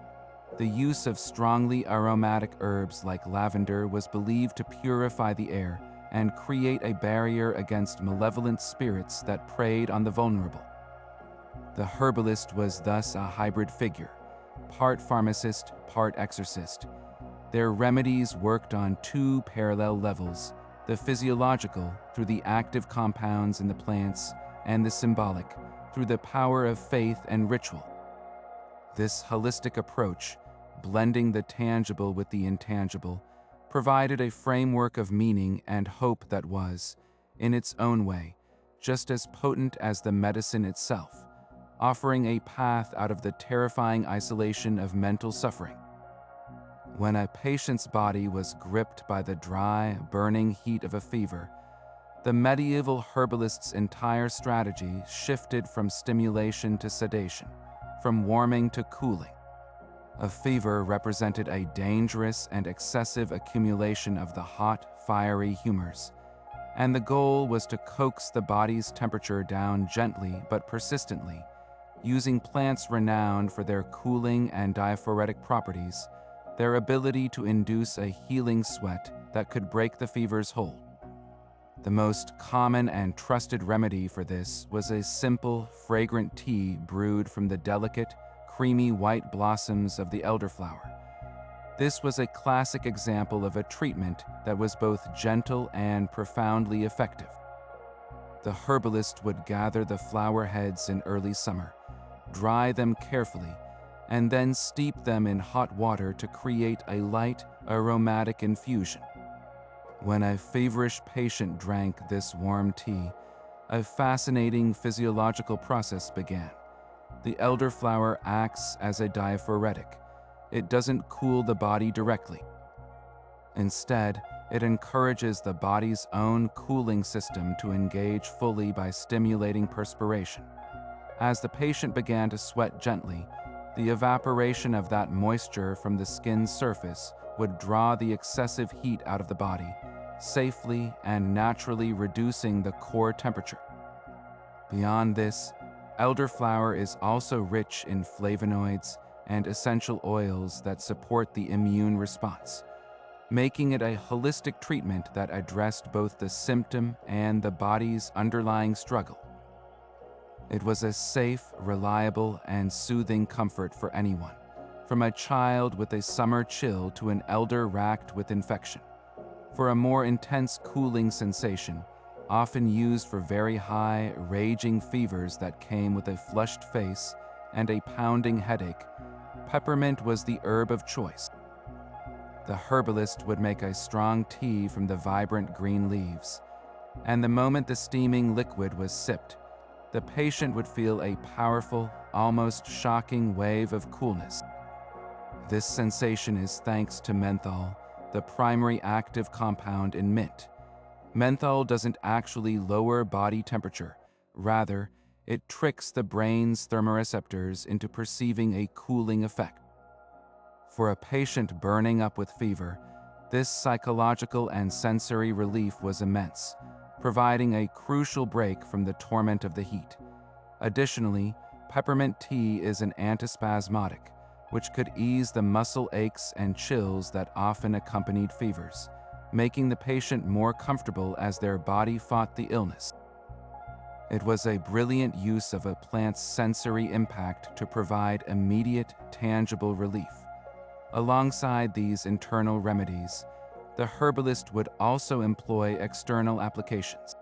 The use of strongly aromatic herbs like lavender was believed to purify the air and create a barrier against malevolent spirits that preyed on the vulnerable. The herbalist was thus a hybrid figure, part pharmacist, part exorcist. Their remedies worked on two parallel levels: the physiological, through the active compounds in the plants, and the symbolic, through the power of faith and ritual. This holistic approach, blending the tangible with the intangible, provided a framework of meaning and hope that was, in its own way, just as potent as the medicine itself, offering a path out of the terrifying isolation of mental suffering. When a patient's body was gripped by the dry, burning heat of a fever, the medieval herbalist's entire strategy shifted from stimulation to sedation, from warming to cooling. A fever represented a dangerous and excessive accumulation of the hot, fiery humors, and the goal was to coax the body's temperature down gently but persistently, using plants renowned for their cooling and diaphoretic properties, their ability to induce a healing sweat that could break the fever's hold. The most common and trusted remedy for this was a simple, fragrant tea brewed from the delicate, creamy white blossoms of the elderflower. This was a classic example of a treatment that was both gentle and profoundly effective. The herbalist would gather the flower heads in early summer, dry them carefully, and then steep them in hot water to create a light, aromatic infusion. When a feverish patient drank this warm tea, a fascinating physiological process began. The elderflower acts as a diaphoretic. It doesn't cool the body directly. Instead, it encourages the body's own cooling system to engage fully by stimulating perspiration. As the patient began to sweat gently, the evaporation of that moisture from the skin's surface would draw the excessive heat out of the body, safely and naturally reducing the core temperature. Beyond this, elderflower is also rich in flavonoids and essential oils that support the immune response, making it a holistic treatment that addressed both the symptom and the body's underlying struggle. It was a safe, reliable, and soothing comfort for anyone, from a child with a summer chill to an elder racked with infection. For a more intense cooling sensation, often used for very high, raging fevers that came with a flushed face and a pounding headache, peppermint was the herb of choice. The herbalist would make a strong tea from the vibrant green leaves, and the moment the steaming liquid was sipped, the patient would feel a powerful, almost shocking wave of coolness. This sensation is thanks to menthol, the primary active compound in mint. Menthol doesn't actually lower body temperature. Rather, it tricks the brain's thermoreceptors into perceiving a cooling effect. For a patient burning up with fever, this psychological and sensory relief was immense, providing a crucial break from the torment of the heat. Additionally, peppermint tea is an antispasmodic, which could ease the muscle aches and chills that often accompanied fevers, making the patient more comfortable as their body fought the illness. It was a brilliant use of a plant's sensory impact to provide immediate, tangible relief. Alongside these internal remedies, the herbalist would also employ external applications.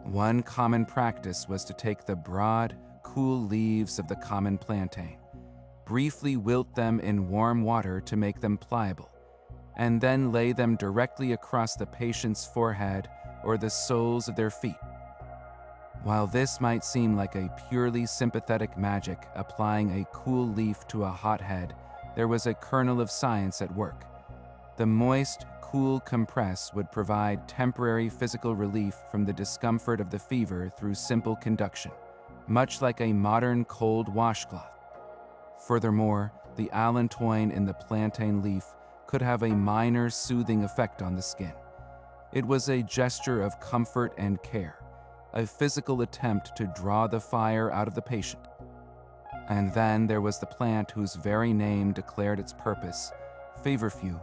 One common practice was to take the broad, cool leaves of the common plantain. briefly wilt them in warm water to make them pliable, and then lay them directly across the patient's forehead or the soles of their feet. While this might seem like a purely sympathetic magic applying a cool leaf to a hot head, there was a kernel of science at work. The moist, cool compress would provide temporary physical relief from the discomfort of the fever through simple conduction, much like a modern cold washcloth. Furthermore, the allantoin in the plantain leaf could have a minor soothing effect on the skin. It was a gesture of comfort and care, a physical attempt to draw the fire out of the patient. And then there was the plant whose very name declared its purpose, feverfew.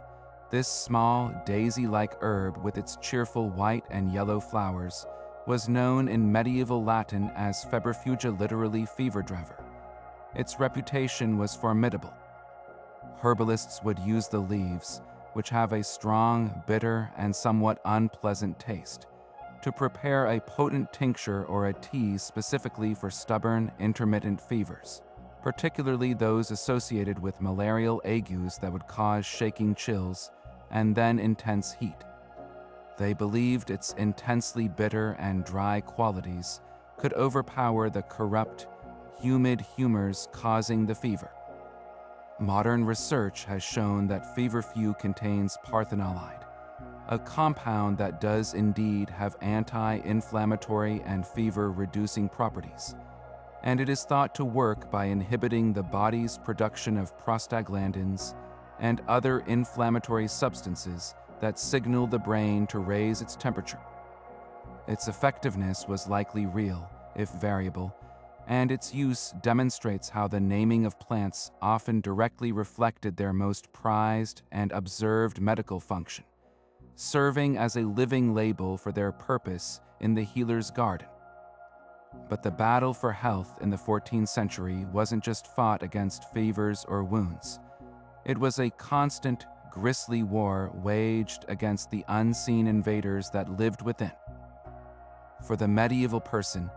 This small, daisy-like herb with its cheerful white and yellow flowers was known in medieval Latin as febrifuga, literally fever driver. Its reputation was formidable. Herbalists would use the leaves, which have a strong, bitter, and somewhat unpleasant taste, to prepare a potent tincture or a tea specifically for stubborn, intermittent fevers, particularly those associated with malarial agues that would cause shaking chills and then intense heat. They believed its intensely bitter and dry qualities could overpower the corrupt, humid humors causing the fever. Modern research has shown that feverfew contains parthenolide, a compound that does indeed have anti-inflammatory and fever-reducing properties, and it is thought to work by inhibiting the body's production of prostaglandins and other inflammatory substances that signal the brain to raise its temperature. Its effectiveness was likely real, if variable, and its use demonstrates how the naming of plants often directly reflected their most prized and observed medical function, serving as a living label for their purpose in the healer's garden. But the battle for health in the 14th century wasn't just fought against fevers or wounds. It was a constant, grisly war waged against the unseen invaders that lived within. For the medieval person,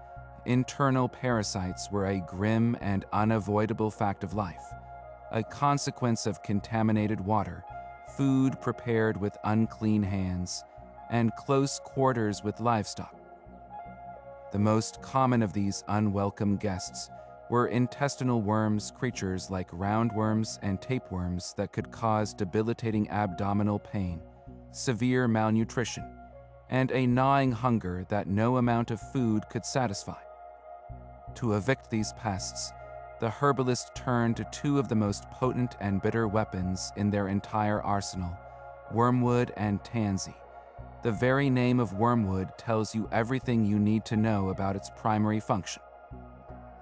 internal parasites were a grim and unavoidable fact of life, a consequence of contaminated water, food prepared with unclean hands, and close quarters with livestock. The most common of these unwelcome guests were intestinal worms, creatures like roundworms and tapeworms that could cause debilitating abdominal pain, severe malnutrition, and a gnawing hunger that no amount of food could satisfy. To evict these pests, the herbalist turned to two of the most potent and bitter weapons in their entire arsenal, wormwood and tansy. The very name of wormwood tells you everything you need to know about its primary function.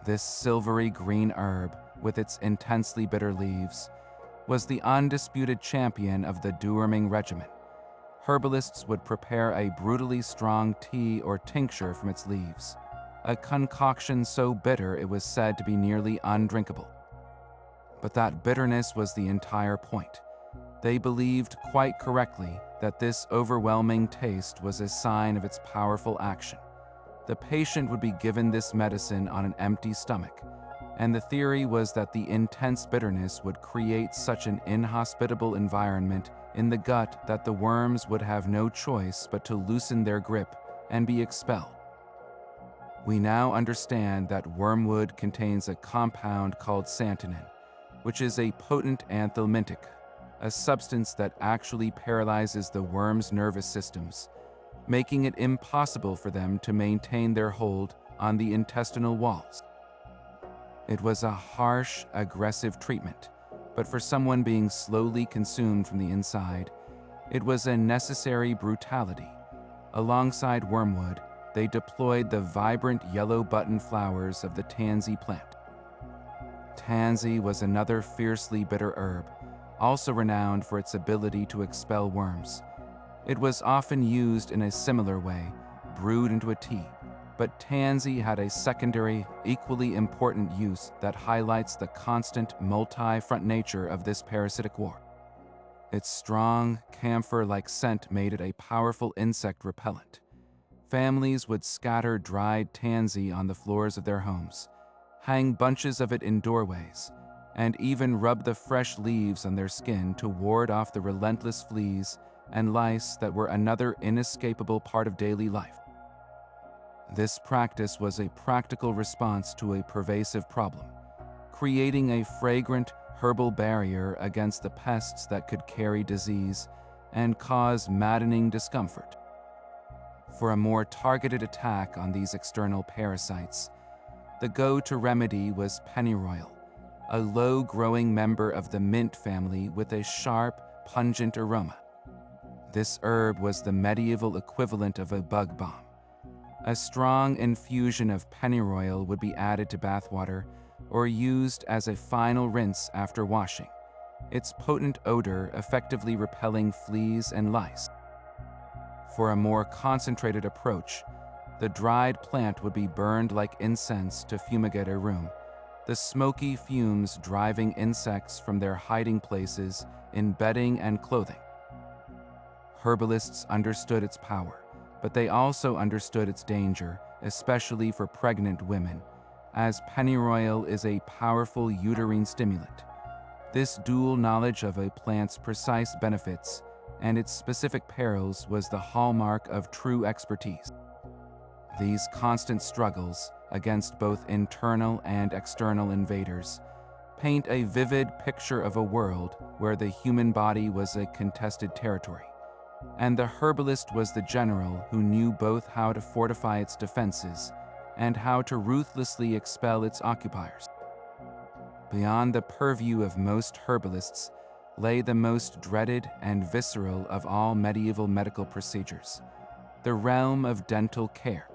This silvery green herb, with its intensely bitter leaves, was the undisputed champion of the deworming regimen. Herbalists would prepare a brutally strong tea or tincture from its leaves, a concoction so bitter it was said to be nearly undrinkable. But that bitterness was the entire point. They believed quite correctly that this overwhelming taste was a sign of its powerful action. The patient would be given this medicine on an empty stomach, and the theory was that the intense bitterness would create such an inhospitable environment in the gut that the worms would have no choice but to loosen their grip and be expelled. We now understand that wormwood contains a compound called santonin, which is a potent anthelmintic, a substance that actually paralyzes the worm's nervous systems, making it impossible for them to maintain their hold on the intestinal walls. It was a harsh, aggressive treatment, but for someone being slowly consumed from the inside, it was a necessary brutality. Alongside wormwood, they deployed the vibrant yellow button flowers of the tansy plant. Tansy was another fiercely bitter herb, also renowned for its ability to expel worms. It was often used in a similar way, brewed into a tea, but tansy had a secondary, equally important use that highlights the constant multi-front nature of this parasitic war. Its strong, camphor-like scent made it a powerful insect repellent. Families would scatter dried tansy on the floors of their homes, hang bunches of it in doorways, and even rub the fresh leaves on their skin to ward off the relentless fleas and lice that were another inescapable part of daily life. This practice was a practical response to a pervasive problem, creating a fragrant herbal barrier against the pests that could carry disease and cause maddening discomfort. For a more targeted attack on these external parasites, the go-to remedy was pennyroyal, a low-growing member of the mint family with a sharp, pungent aroma. This herb was the medieval equivalent of a bug bomb. A strong infusion of pennyroyal would be added to bathwater or used as a final rinse after washing, its potent odor effectively repelling fleas and lice. For a more concentrated approach, the dried plant would be burned like incense to fumigate a room, the smoky fumes driving insects from their hiding places in bedding and clothing. Herbalists understood its power, but they also understood its danger, especially for pregnant women, as pennyroyal is a powerful uterine stimulant. This dual knowledge of a plant's precise benefits and its specific perils was the hallmark of true expertise. These constant struggles against both internal and external invaders paint a vivid picture of a world where the human body was a contested territory, and the herbalist was the general who knew both how to fortify its defenses and how to ruthlessly expel its occupiers. Beyond the purview of most herbalists lay the most dreaded and visceral of all medieval medical procedures, the realm of dental care.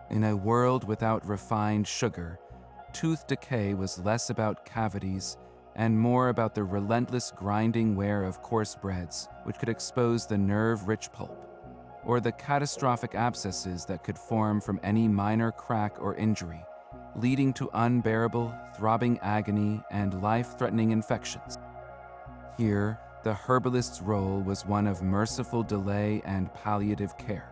In a world without refined sugar, tooth decay was less about cavities and more about the relentless grinding wear of coarse breads, which could expose the nerve-rich pulp, or the catastrophic abscesses that could form from any minor crack or injury, leading to unbearable, throbbing agony and life-threatening infections. Here, the herbalist's role was one of merciful delay and palliative care,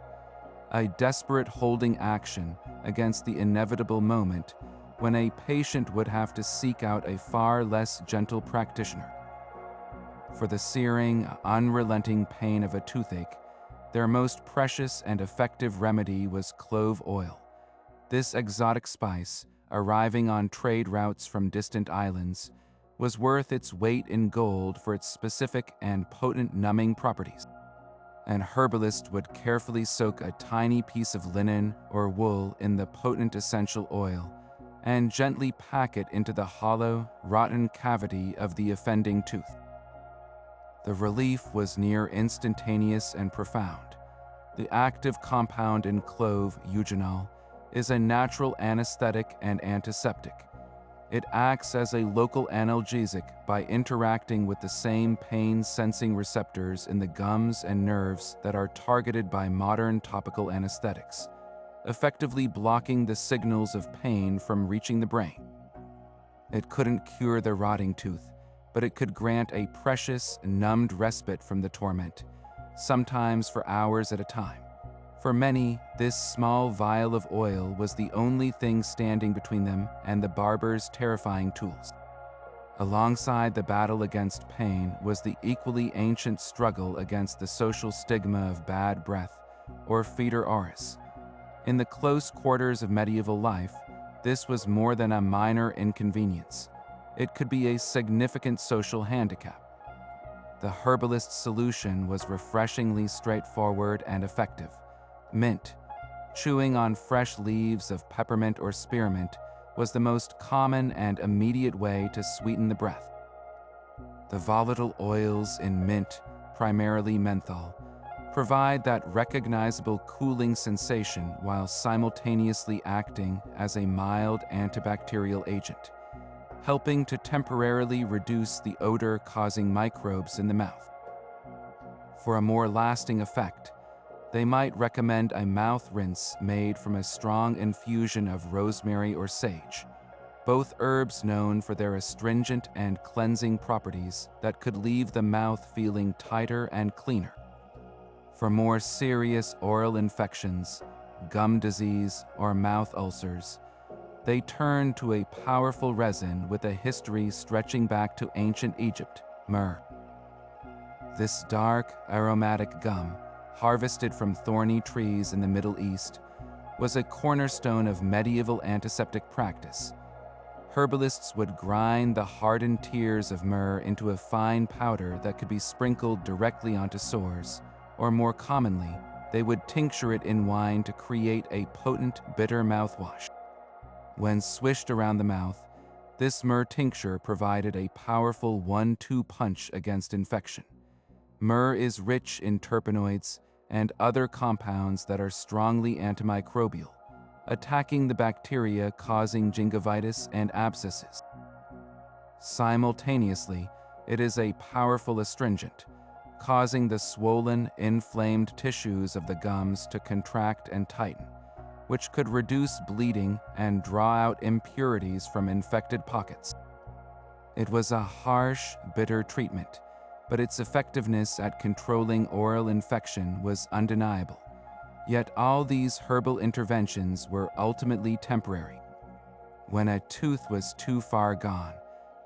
a desperate holding action against the inevitable moment when a patient would have to seek out a far less gentle practitioner. For the searing, unrelenting pain of a toothache, their most precious and effective remedy was clove oil. This exotic spice, arriving on trade routes from distant islands, was worth its weight in gold for its specific and potent numbing properties. An herbalist would carefully soak a tiny piece of linen or wool in the potent essential oil and gently pack it into the hollow, rotten cavity of the offending tooth. The relief was near instantaneous and profound. The active compound in clove, eugenol, is a natural anesthetic and antiseptic. It acts as a local analgesic by interacting with the same pain-sensing receptors in the gums and nerves that are targeted by modern topical anesthetics, effectively blocking the signals of pain from reaching the brain. It couldn't cure the rotting tooth, but it could grant a precious, numbed respite from the torment, sometimes for hours at a time. For many, this small vial of oil was the only thing standing between them and the barber's terrifying tools. Alongside the battle against pain was the equally ancient struggle against the social stigma of bad breath, or fetor auris. In the close quarters of medieval life, this was more than a minor inconvenience. It could be a significant social handicap. The herbalist's solution was refreshingly straightforward and effective. Mint, chewing on fresh leaves of peppermint or spearmint, was the most common and immediate way to sweeten the breath. The volatile oils in mint, primarily menthol, provide that recognizable cooling sensation while simultaneously acting as a mild antibacterial agent, helping to temporarily reduce the odor-causing microbes in the mouth. For a more lasting effect, they might recommend a mouth rinse made from a strong infusion of rosemary or sage, both herbs known for their astringent and cleansing properties that could leave the mouth feeling tighter and cleaner. For more serious oral infections, gum disease, or mouth ulcers, they turned to a powerful resin with a history stretching back to ancient Egypt, myrrh. This dark, aromatic gum, harvested from thorny trees in the Middle East, was a cornerstone of medieval antiseptic practice. Herbalists would grind the hardened tears of myrrh into a fine powder that could be sprinkled directly onto sores, or more commonly, they would tincture it in wine to create a potent, bitter mouthwash. When swished around the mouth, this myrrh tincture provided a powerful 1-2 punch against infection. Myrrh is rich in terpenoids and other compounds that are strongly antimicrobial, attacking the bacteria causing gingivitis and abscesses. Simultaneously, it is a powerful astringent, causing the swollen, inflamed tissues of the gums to contract and tighten, which could reduce bleeding and draw out impurities from infected pockets. It was a harsh, bitter treatment, but its effectiveness at controlling oral infection was undeniable. Yet all these herbal interventions were ultimately temporary. When a tooth was too far gone,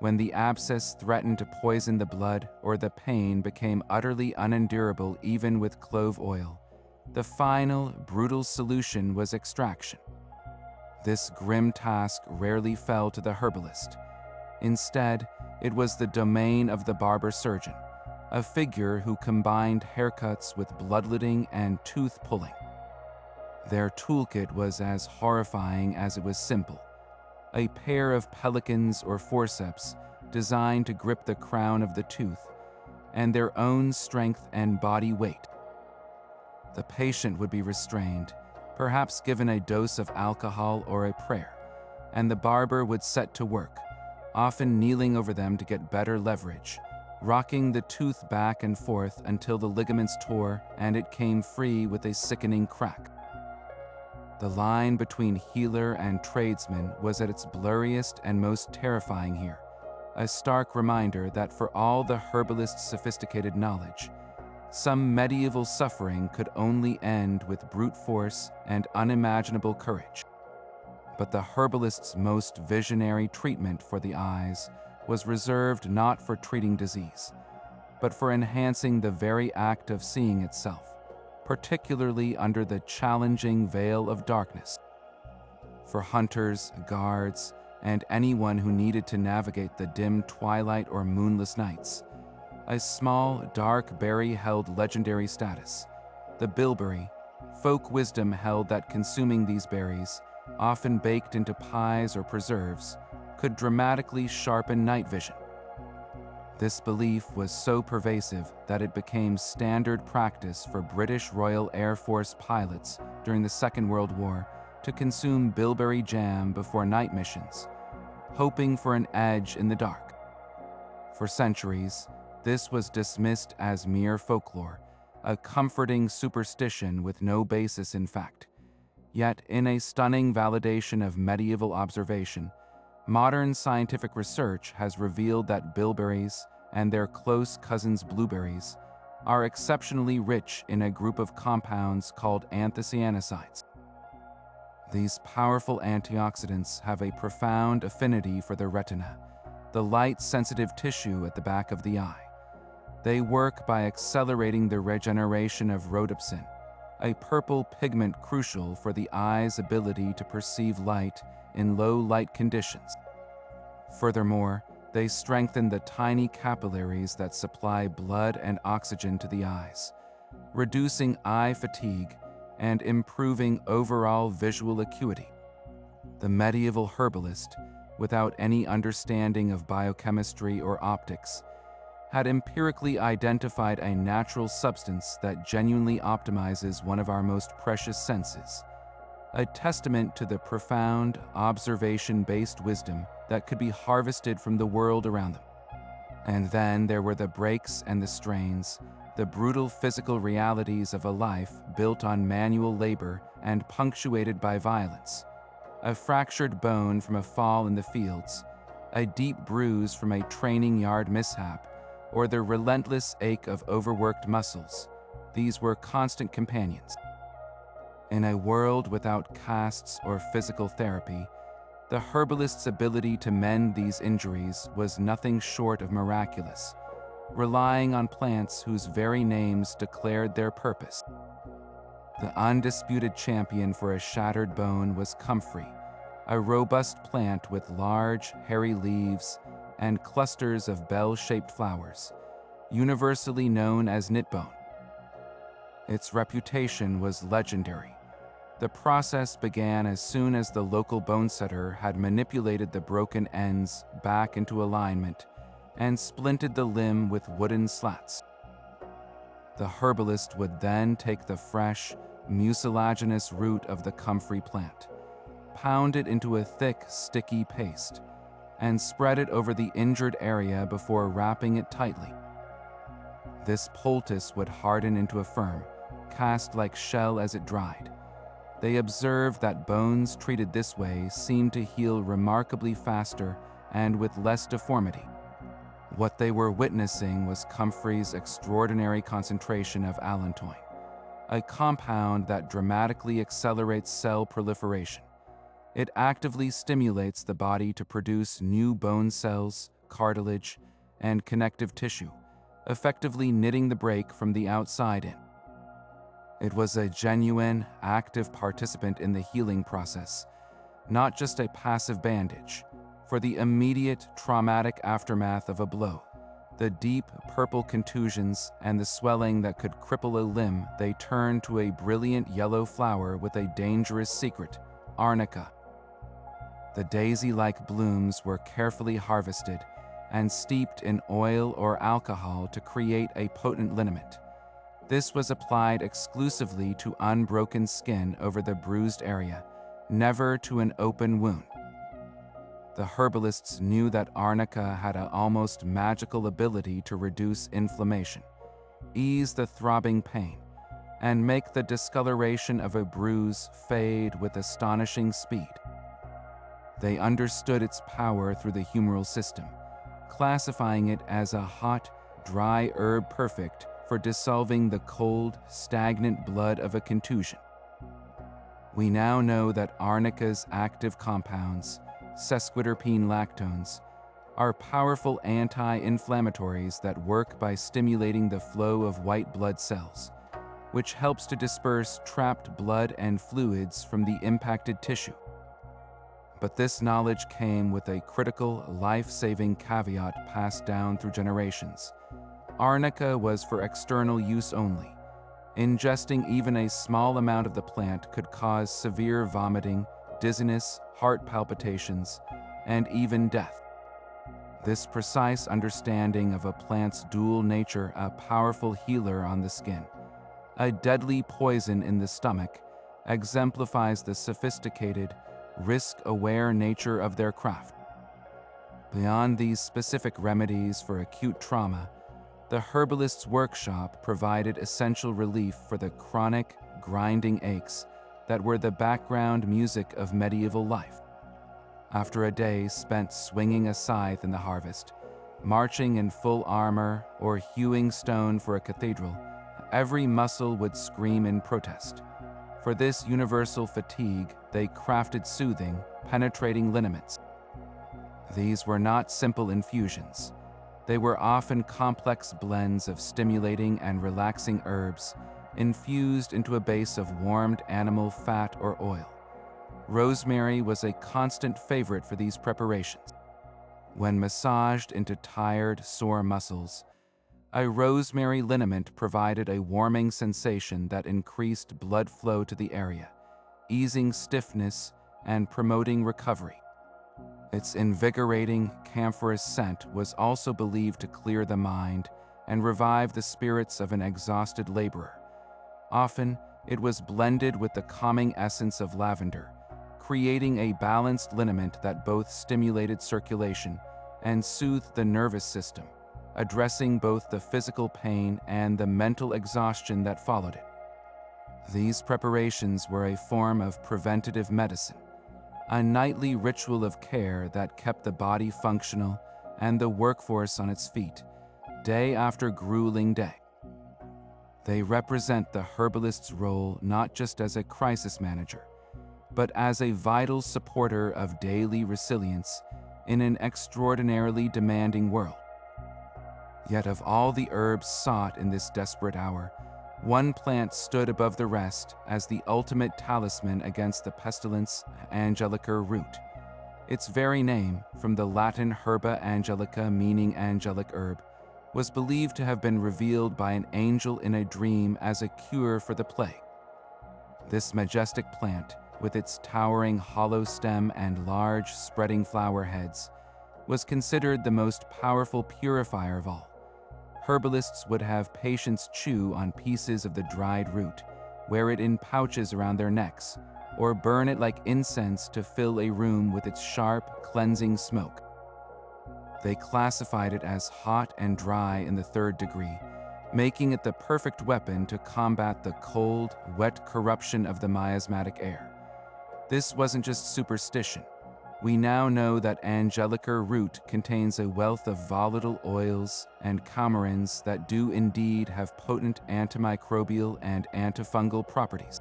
when the abscess threatened to poison the blood or the pain became utterly unendurable even with clove oil, the final, brutal solution was extraction. This grim task rarely fell to the herbalist. Instead, it was the domain of the barber surgeon, a figure who combined haircuts with bloodletting and tooth pulling. Their toolkit was as horrifying as it was simple: a pair of pelicans or forceps designed to grip the crown of the tooth, and their own strength and body weight. The patient would be restrained, perhaps given a dose of alcohol or a prayer, and the barber would set to work, often kneeling over them to get better leverage, rocking the tooth back and forth until the ligaments tore and it came free with a sickening crack. The line between healer and tradesman was at its blurriest and most terrifying here, a stark reminder that for all the herbalist's sophisticated knowledge, some medieval suffering could only end with brute force and unimaginable courage. But the herbalist's most visionary treatment for the eyes was reserved not for treating disease, but for enhancing the very act of seeing itself, particularly under the challenging veil of darkness. For hunters, guards, and anyone who needed to navigate the dim twilight or moonless nights, a small, dark berry held legendary status. The bilberry, folk wisdom held that consuming these berries, often baked into pies or preserves, could dramatically sharpen night vision. This belief was so pervasive that it became standard practice for British Royal Air Force pilots during the Second World War to consume bilberry jam before night missions, hoping for an edge in the dark. For centuries, this was dismissed as mere folklore, a comforting superstition with no basis in fact. Yet, in a stunning validation of medieval observation, modern scientific research has revealed that bilberries and their close cousins blueberries are exceptionally rich in a group of compounds called anthocyanides. These powerful antioxidants have a profound affinity for the retina, the light-sensitive tissue at the back of the eye. They work by accelerating the regeneration of rhodopsin, a purple pigment crucial for the eye's ability to perceive light in low light conditions. Furthermore, they strengthen the tiny capillaries that supply blood and oxygen to the eyes, reducing eye fatigue and improving overall visual acuity. The medieval herbalist, without any understanding of biochemistry or optics, had empirically identified a natural substance that genuinely optimizes one of our most precious senses, a testament to the profound, observation-based wisdom that could be harvested from the world around them. And then there were the breaks and the strains, the brutal physical realities of a life built on manual labor and punctuated by violence. A fractured bone from a fall in the fields, a deep bruise from a training yard mishap, or the relentless ache of overworked muscles. These were constant companions. In a world without castes or physical therapy, The herbalist's ability to mend these injuries was nothing short of miraculous, relying on plants whose very names declared their purpose. The undisputed champion for a shattered bone was comfrey, a robust plant with large, hairy leaves and clusters of bell-shaped flowers, universally known as knitbone. Its reputation was legendary. The process began as soon as the local bone setter had manipulated the broken ends back into alignment and splinted the limb with wooden slats. The herbalist would then take the fresh, mucilaginous root of the comfrey plant, pound it into a thick, sticky paste, and spread it over the injured area before wrapping it tightly. This poultice would harden into a firm, cast-like shell as it dried. They observed that bones treated this way seemed to heal remarkably faster and with less deformity. What they were witnessing was comfrey's extraordinary concentration of allantoin, a compound that dramatically accelerates cell proliferation. It actively stimulates the body to produce new bone cells, cartilage, and connective tissue, effectively knitting the break from the outside in. It was a genuine, active participant in the healing process, not just a passive bandage. For the immediate, traumatic aftermath of a blow, the deep purple contusions and the swelling that could cripple a limb, they turned to a brilliant yellow flower with a dangerous secret, arnica. The daisy-like blooms were carefully harvested and steeped in oil or alcohol to create a potent liniment. This was applied exclusively to unbroken skin over the bruised area, never to an open wound. The herbalists knew that arnica had an almost magical ability to reduce inflammation, ease the throbbing pain, and make the discoloration of a bruise fade with astonishing speed. They understood its power through the humoral system, classifying it as a hot, dry herb perfect for dissolving the cold, stagnant blood of a contusion. We now know that arnica's active compounds, sesquiterpene lactones, are powerful anti-inflammatories that work by stimulating the flow of white blood cells, which helps to disperse trapped blood and fluids from the impacted tissue. But this knowledge came with a critical, life-saving caveat passed down through generations. Arnica was for external use only. Ingesting even a small amount of the plant could cause severe vomiting, dizziness, heart palpitations, and even death. This precise understanding of a plant's dual nature, a powerful healer on the skin, a deadly poison in the stomach, exemplifies the sophisticated, risk-aware nature of their craft. Beyond these specific remedies for acute trauma, the herbalist's workshop provided essential relief for the chronic, grinding aches that were the background music of medieval life. After a day spent swinging a scythe in the harvest, marching in full armor, or hewing stone for a cathedral, every muscle would scream in protest. For this universal fatigue, they crafted soothing, penetrating liniments. These were not simple infusions. They were often complex blends of stimulating and relaxing herbs, infused into a base of warmed animal fat or oil. Rosemary was a constant favorite for these preparations. When massaged into tired, sore muscles, a rosemary liniment provided a warming sensation that increased blood flow to the area, easing stiffness and promoting recovery. Its invigorating, camphorous scent was also believed to clear the mind and revive the spirits of an exhausted laborer. Often, it was blended with the calming essence of lavender, creating a balanced liniment that both stimulated circulation and soothed the nervous system, addressing both the physical pain and the mental exhaustion that followed it. These preparations were a form of preventative medicine, a nightly ritual of care that kept the body functional and the workforce on its feet, day after grueling day. They represent the herbalist's role not just as a crisis manager, but as a vital supporter of daily resilience in an extraordinarily demanding world. Yet of all the herbs sought in this desperate hour, one plant stood above the rest as the ultimate talisman against the pestilence, angelica root. Its very name, from the Latin herba angelica meaning angelic herb, was believed to have been revealed by an angel in a dream as a cure for the plague. This majestic plant, with its towering hollow stem and large spreading flower heads, was considered the most powerful purifier of all. Herbalists would have patients chew on pieces of the dried root, wear it in pouches around their necks, or burn it like incense to fill a room with its sharp, cleansing smoke. They classified it as hot and dry in the third degree, making it the perfect weapon to combat the cold, wet corruption of the miasmatic air. This wasn't just superstition. We now know that angelica root contains a wealth of volatile oils and coumarins that do indeed have potent antimicrobial and antifungal properties.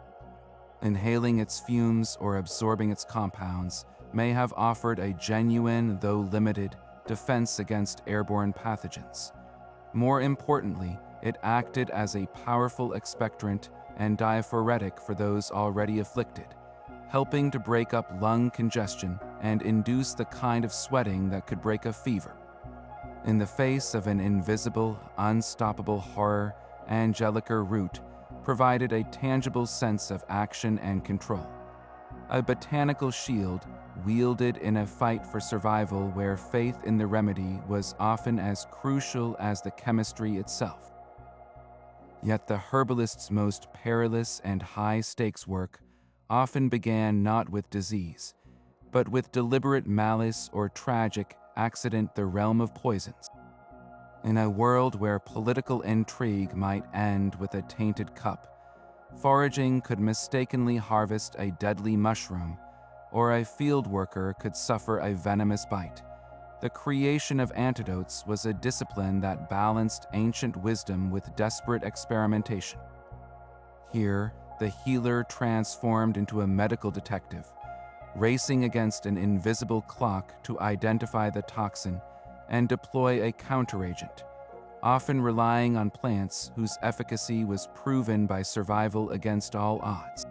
Inhaling its fumes or absorbing its compounds may have offered a genuine, though limited, defense against airborne pathogens. More importantly, it acted as a powerful expectorant and diaphoretic for those already afflicted, helping to break up lung congestion and induce the kind of sweating that could break a fever. In the face of an invisible, unstoppable horror, angelica root provided a tangible sense of action and control. A botanical shield wielded in a fight for survival where faith in the remedy was often as crucial as the chemistry itself. Yet the herbalist's most perilous and high-stakes work often began not with disease, but with deliberate malice or tragic accident, the realm of poisons. In a world where political intrigue might end with a tainted cup, foraging could mistakenly harvest a deadly mushroom, or a field worker could suffer a venomous bite. The creation of antidotes was a discipline that balanced ancient wisdom with desperate experimentation. Here, the healer transformed into a medical detective, racing against an invisible clock to identify the toxin and deploy a counteragent, often relying on plants whose efficacy was proven by survival against all odds.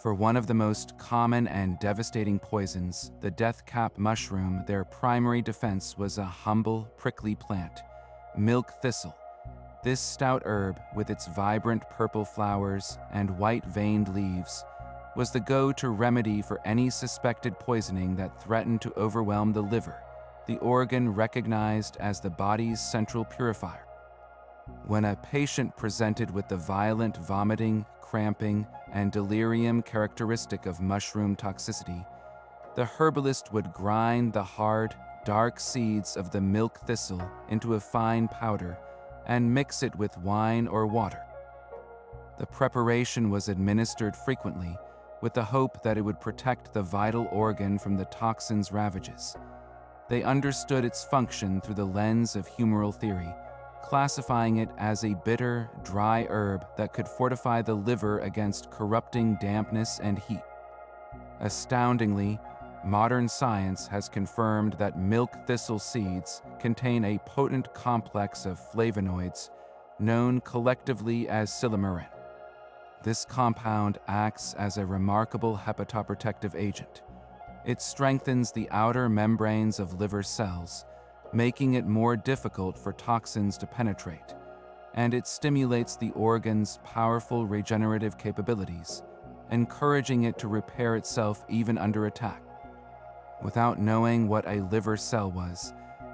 For one of the most common and devastating poisons, the death cap mushroom, their primary defense was a humble, prickly plant, milk thistle. This stout herb, with its vibrant purple flowers and white-veined leaves, was the go-to remedy for any suspected poisoning that threatened to overwhelm the liver, the organ recognized as the body's central purifier. When a patient presented with the violent vomiting, cramping, and delirium characteristic of mushroom toxicity, the herbalist would grind the hard, dark seeds of the milk thistle into a fine powder and mix it with wine or water. The preparation was administered frequently, with the hope that it would protect the vital organ from the toxin's ravages. They understood its function through the lens of humoral theory, classifying it as a bitter, dry herb that could fortify the liver against corrupting dampness and heat. Astoundingly, modern science has confirmed that milk thistle seeds contain a potent complex of flavonoids known collectively as silymarin. This compound acts as a remarkable hepatoprotective agent. It strengthens the outer membranes of liver cells, making it more difficult for toxins to penetrate, and it stimulates the organ's powerful regenerative capabilities, encouraging it to repair itself even under attack. Without knowing what a liver cell was,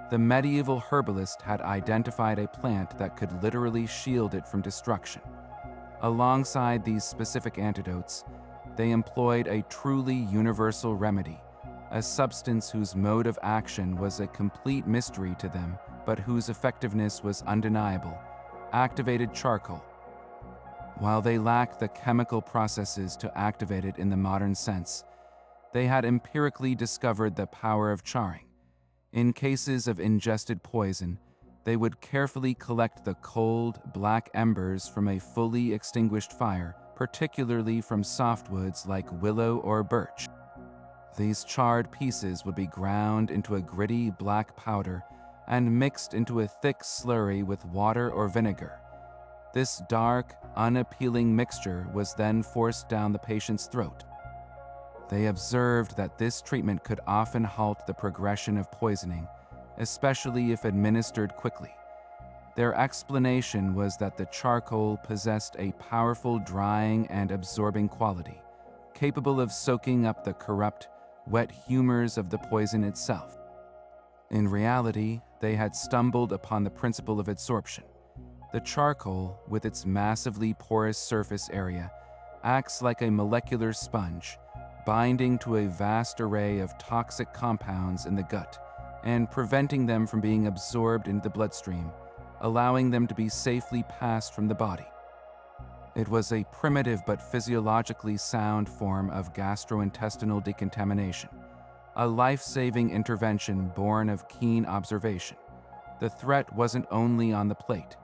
the medieval herbalist had identified a plant that could literally shield it from destruction. Alongside these specific antidotes, they employed a truly universal remedy, a substance whose mode of action was a complete mystery to them, but whose effectiveness was undeniable: activated charcoal. While they lacked the chemical processes to activate it in the modern sense, they had empirically discovered the power of charring. In cases of ingested poison, they would carefully collect the cold, black embers from a fully extinguished fire, particularly from softwoods like willow or birch. These charred pieces would be ground into a gritty black powder and mixed into a thick slurry with water or vinegar. This dark, unappealing mixture was then forced down the patient's throat. They observed that this treatment could often halt the progression of poisoning, especially if administered quickly. Their explanation was that the charcoal possessed a powerful drying and absorbing quality, capable of soaking up the corrupt, wet humors of the poison itself. In reality, they had stumbled upon the principle of adsorption. The charcoal, with its massively porous surface area, acts like a molecular sponge, binding to a vast array of toxic compounds in the gut and preventing them from being absorbed into the bloodstream, allowing them to be safely passed from the body. It was a primitive but physiologically sound form of gastrointestinal decontamination, a life-saving intervention born of keen observation. The threat wasn't only on the plate.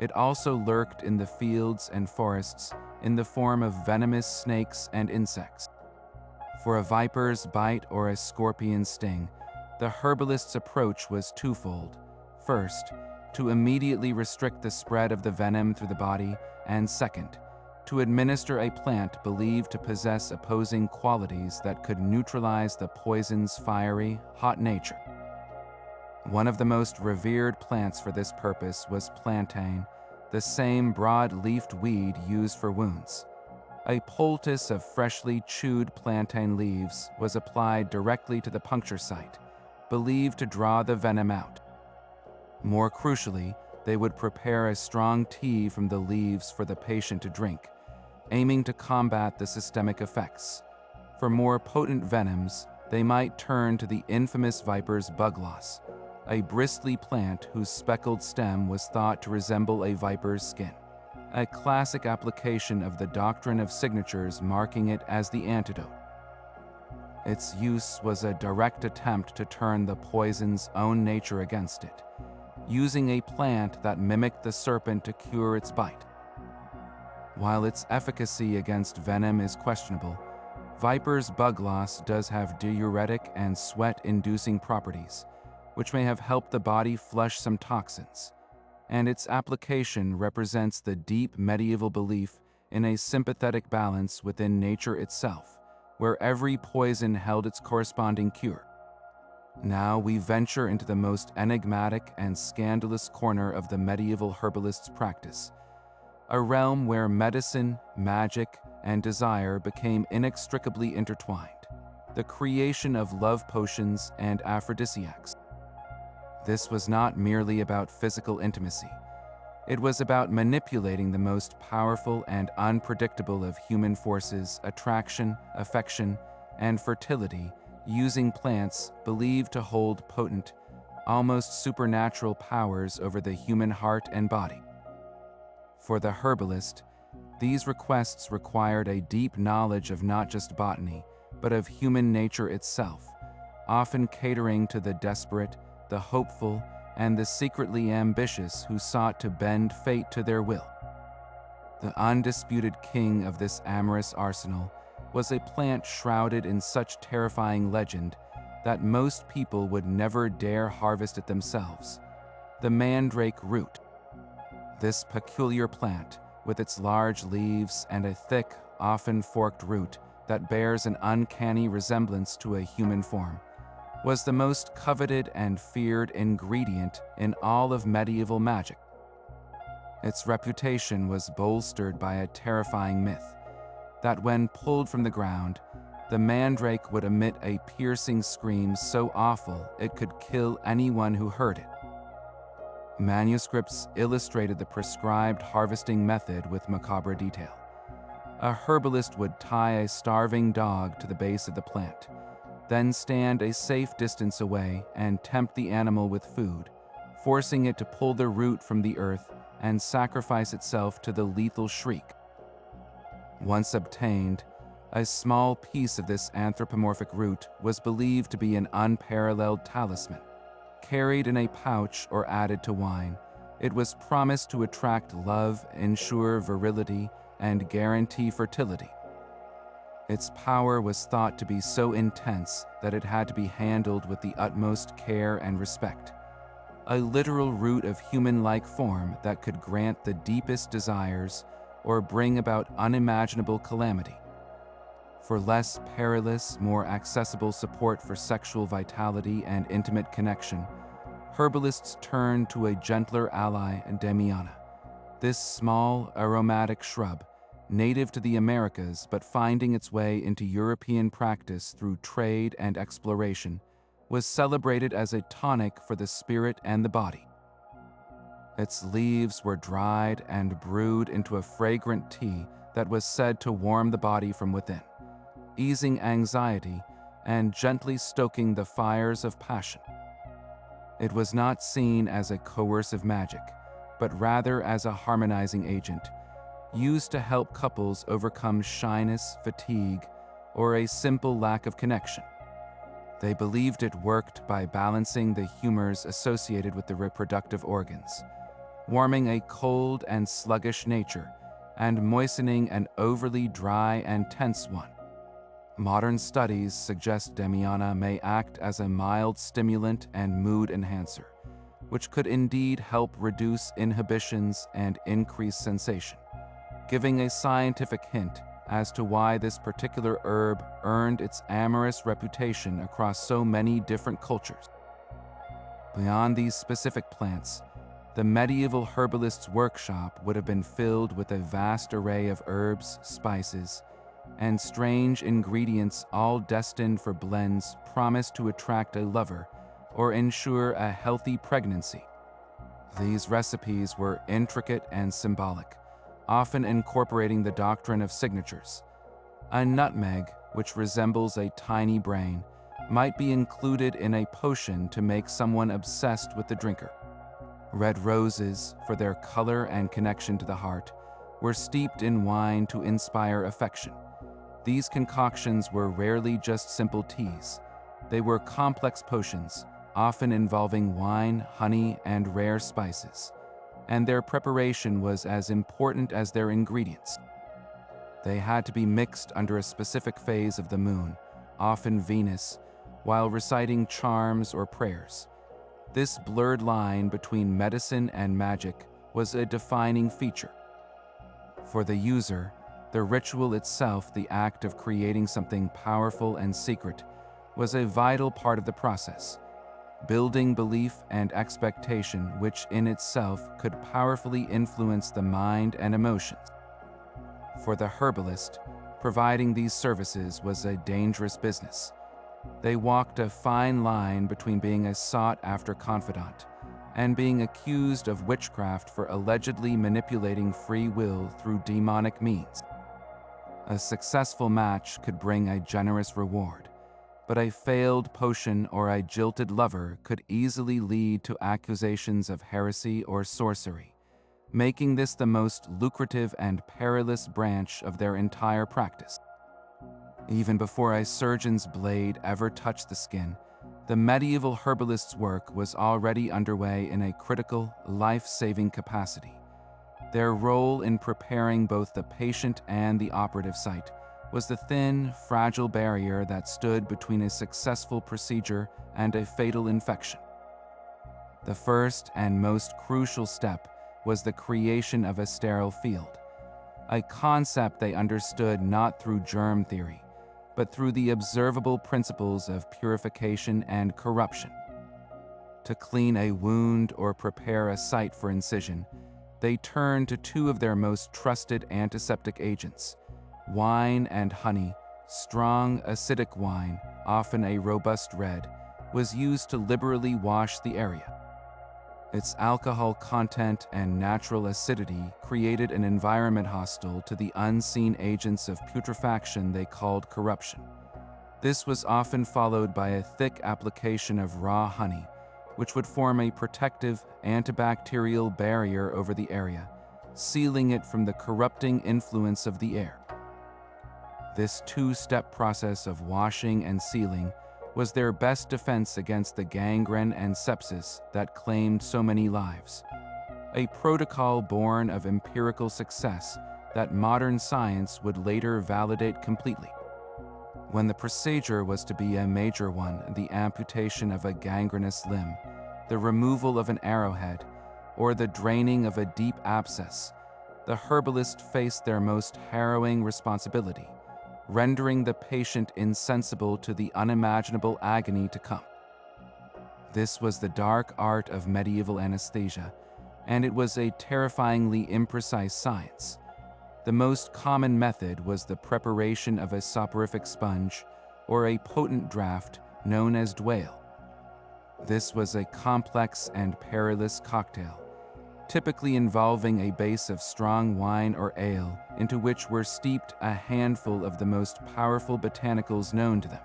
It also lurked in the fields and forests in the form of venomous snakes and insects. For a viper's bite or a scorpion's sting, the herbalist's approach was twofold. First, to immediately restrict the spread of the venom through the body, and second, to administer a plant believed to possess opposing qualities that could neutralize the poison's fiery, hot nature. One of the most revered plants for this purpose was plantain, the same broad-leafed weed used for wounds. A poultice of freshly chewed plantain leaves was applied directly to the puncture site, believed to draw the venom out. More crucially, they would prepare a strong tea from the leaves for the patient to drink, aiming to combat the systemic effects. For more potent venoms, they might turn to the infamous viper's bugloss, a bristly plant whose speckled stem was thought to resemble a viper's skin, a classic application of the doctrine of signatures marking it as the antidote. Its use was a direct attempt to turn the poison's own nature against it, using a plant that mimicked the serpent to cure its bite. While its efficacy against venom is questionable, viper's bugloss does have diuretic and sweat-inducing properties, which may have helped the body flush some toxins, and its application represents the deep medieval belief in a sympathetic balance within nature itself, where every poison held its corresponding cure. Now we venture into the most enigmatic and scandalous corner of the medieval herbalist's practice, a realm where medicine, magic, and desire became inextricably intertwined, the creation of love potions and aphrodisiacs. This was not merely about physical intimacy. It was about manipulating the most powerful and unpredictable of human forces, attraction, affection, and fertility, using plants believed to hold potent, almost supernatural powers over the human heart and body. For the herbalist, these requests required a deep knowledge of not just botany, but of human nature itself, often catering to the desperate, the hopeful, and the secretly ambitious who sought to bend fate to their will. The undisputed king of this amorous arsenal was a plant shrouded in such terrifying legend that most people would never dare harvest it themselves: the mandrake root. This peculiar plant, with its large leaves and a thick, often forked root that bears an uncanny resemblance to a human form, was the most coveted and feared ingredient in all of medieval magic. Its reputation was bolstered by a terrifying myth that when pulled from the ground, the mandrake would emit a piercing scream so awful it could kill anyone who heard it. Manuscripts illustrated the prescribed harvesting method with macabre detail. A herbalist would tie a starving dog to the base of the plant, then stand a safe distance away and tempt the animal with food, forcing it to pull the root from the earth and sacrifice itself to the lethal shriek. Once obtained, a small piece of this anthropomorphic root was believed to be an unparalleled talisman. Carried in a pouch or added to wine, it was promised to attract love, ensure virility, and guarantee fertility. Its power was thought to be so intense that it had to be handled with the utmost care and respect. A literal root of human-like form that could grant the deepest desires or bring about unimaginable calamity. For less perilous, more accessible support for sexual vitality and intimate connection, herbalists turned to a gentler ally, Damiana. This small, aromatic shrub, native to the Americas but finding its way into European practice through trade and exploration, was celebrated as a tonic for the spirit and the body. Its leaves were dried and brewed into a fragrant tea that was said to warm the body from within, easing anxiety and gently stoking the fires of passion. It was not seen as a coercive magic, but rather as a harmonizing agent, used to help couples overcome shyness, fatigue, or a simple lack of connection. They believed it worked by balancing the humors associated with the reproductive organs, warming a cold and sluggish nature, and moistening an overly dry and tense one. Modern studies suggest Damiana may act as a mild stimulant and mood enhancer, which could indeed help reduce inhibitions and increase sensation, giving a scientific hint as to why this particular herb earned its amorous reputation across so many different cultures. Beyond these specific plants, the medieval herbalist's workshop would have been filled with a vast array of herbs, spices, and strange ingredients, all destined for blends promised to attract a lover or ensure a healthy pregnancy. These recipes were intricate and symbolic, often incorporating the doctrine of signatures. A nutmeg, which resembles a tiny brain, might be included in a potion to make someone obsessed with the drinker. Red roses, for their color and connection to the heart, were steeped in wine to inspire affection. These concoctions were rarely just simple teas. They were complex potions, often involving wine, honey, and rare spices, and their preparation was as important as their ingredients. They had to be mixed under a specific phase of the moon, often Venus, while reciting charms or prayers. This blurred line between medicine and magic was a defining feature. For the user, the ritual itself, the act of creating something powerful and secret, was a vital part of the process, building belief and expectation, which in itself could powerfully influence the mind and emotions. For the herbalist, providing these services was a dangerous business. They walked a fine line between being a sought-after confidant and being accused of witchcraft for allegedly manipulating free will through demonic means. A successful match could bring a generous reward, but a failed potion or a jilted lover could easily lead to accusations of heresy or sorcery, making this the most lucrative and perilous branch of their entire practice. Even before a surgeon's blade ever touched the skin, the medieval herbalist's work was already underway in a critical, life-saving capacity. Their role in preparing both the patient and the operative site was the thin, fragile barrier that stood between a successful procedure and a fatal infection. The first and most crucial step was the creation of a sterile field, a concept they understood not through germ theory, but through the observable principles of purification and corruption. To clean a wound or prepare a site for incision, they turned to two of their most trusted antiseptic agents, wine and honey. Strong, acidic wine, often a robust red, was used to liberally wash the area. Its alcohol content and natural acidity created an environment hostile to the unseen agents of putrefaction they called corruption. This was often followed by a thick application of raw honey, which would form a protective, antibacterial barrier over the area, sealing it from the corrupting influence of the air. This two-step process of washing and sealing was their best defense against the gangrene and sepsis that claimed so many lives. A protocol born of empirical success that modern science would later validate completely. When the procedure was to be a major one, the amputation of a gangrenous limb, the removal of an arrowhead, or the draining of a deep abscess, the herbalist faced their most harrowing responsibility, rendering the patient insensible to the unimaginable agony to come. This was the dark art of medieval anesthesia, and it was a terrifyingly imprecise science. The most common method was the preparation of a soporific sponge or a potent draught known as dwale. This was a complex and perilous cocktail, typically involving a base of strong wine or ale into which were steeped a handful of the most powerful botanicals known to them.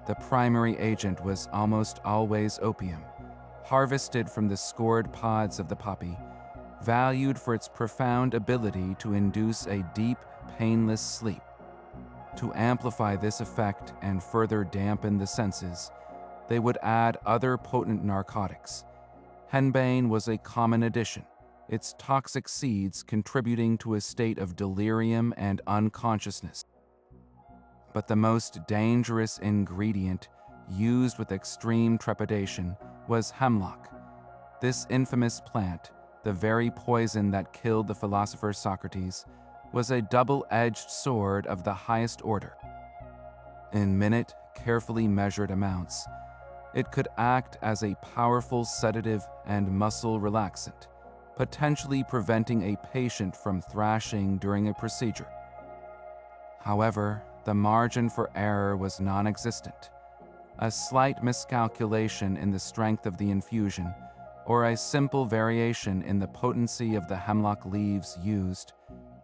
The primary agent was almost always opium, harvested from the scored pods of the poppy, valued for its profound ability to induce a deep, painless sleep. To amplify this effect and further dampen the senses, they would add other potent narcotics. Henbane was a common addition, its toxic seeds contributing to a state of delirium and unconsciousness. But the most dangerous ingredient, used with extreme trepidation, was hemlock. This infamous plant, the very poison that killed the philosopher Socrates, was a double-edged sword of the highest order. In minute, carefully measured amounts, it could act as a powerful sedative and muscle relaxant, potentially preventing a patient from thrashing during a procedure. However, the margin for error was non-existent. A slight miscalculation in the strength of the infusion, or a simple variation in the potency of the hemlock leaves used,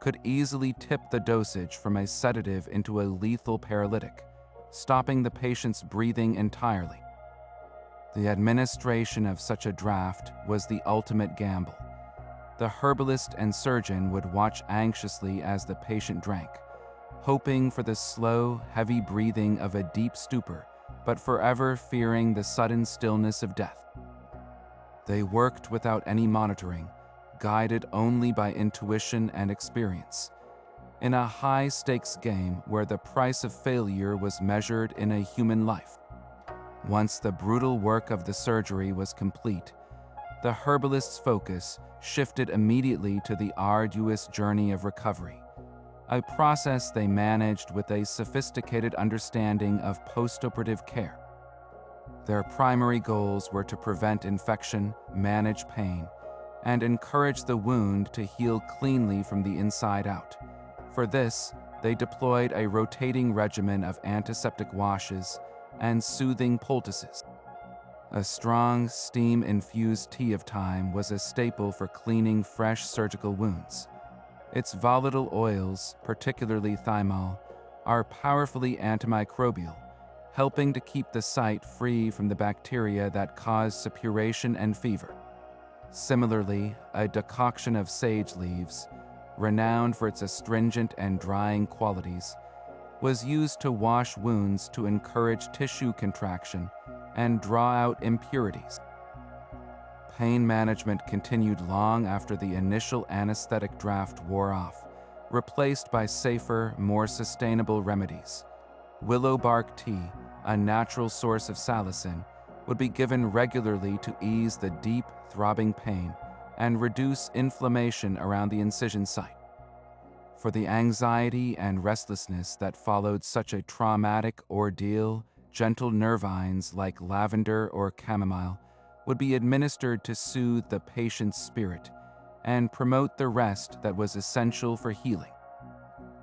could easily tip the dosage from a sedative into a lethal paralytic, stopping the patient's breathing entirely. The administration of such a draught was the ultimate gamble. The herbalist and surgeon would watch anxiously as the patient drank, hoping for the slow, heavy breathing of a deep stupor, but forever fearing the sudden stillness of death. They worked without any monitoring, guided only by intuition and experience, in a high-stakes game where the price of failure was measured in a human life. Once the brutal work of the surgery was complete, the herbalist's focus shifted immediately to the arduous journey of recovery, a process they managed with a sophisticated understanding of postoperative care. Their primary goals were to prevent infection, manage pain, and encourage the wound to heal cleanly from the inside out. For this, they deployed a rotating regimen of antiseptic washes and soothing poultices. A strong, steam-infused tea of thyme was a staple for cleaning fresh surgical wounds. Its volatile oils, particularly thymol, are powerfully antimicrobial, helping to keep the site free from the bacteria that cause suppuration and fever. Similarly, a decoction of sage leaves, renowned for its astringent and drying qualities, was used to wash wounds to encourage tissue contraction and draw out impurities. Pain management continued long after the initial anesthetic draft wore off, replaced by safer, more sustainable remedies. Willow bark tea, a natural source of salicin, would be given regularly to ease the deep, throbbing pain and reduce inflammation around the incision site. For the anxiety and restlessness that followed such a traumatic ordeal, gentle nervines like lavender or chamomile would be administered to soothe the patient's spirit and promote the rest that was essential for healing.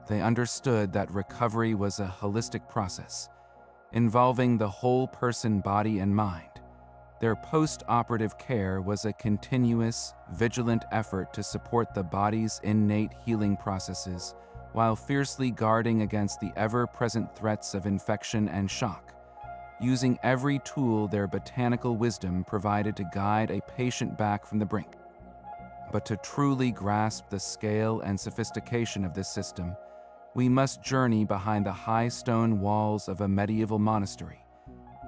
They understood that recovery was a holistic process, involving the whole person, body, and mind. Their post-operative care was a continuous, vigilant effort to support the body's innate healing processes while fiercely guarding against the ever-present threats of infection and shock, using every tool their botanical wisdom provided to guide a patient back from the brink. But to truly grasp the scale and sophistication of this system, we must journey behind the high stone walls of a medieval monastery.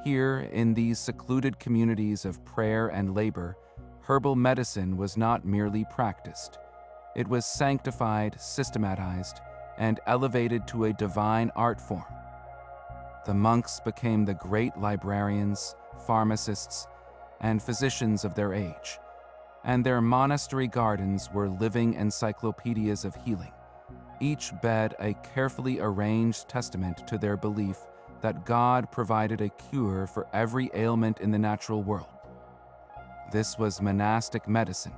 Here, in these secluded communities of prayer and labor, herbal medicine was not merely practiced. It was sanctified, systematized, and elevated to a divine art form. The monks became the great librarians, pharmacists, and physicians of their age, and their monastery gardens were living encyclopedias of healing, each bed a carefully arranged testament to their belief that God provided a cure for every ailment in the natural world. This was monastic medicine,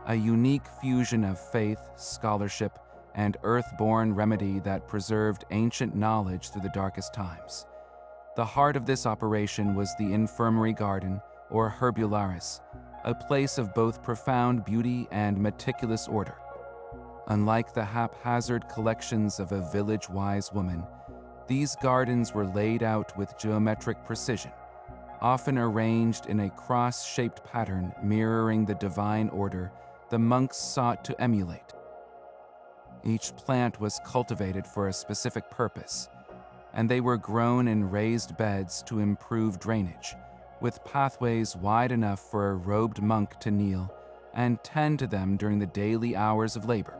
a unique fusion of faith, scholarship, and earth-born remedy that preserved ancient knowledge through the darkest times. The heart of this operation was the infirmary garden, or herbularis, a place of both profound beauty and meticulous order. Unlike the haphazard collections of a village wise woman, these gardens were laid out with geometric precision, often arranged in a cross-shaped pattern mirroring the divine order the monks sought to emulate. Each plant was cultivated for a specific purpose, and they were grown in raised beds to improve drainage, with pathways wide enough for a robed monk to kneel and tend to them during the daily hours of labor.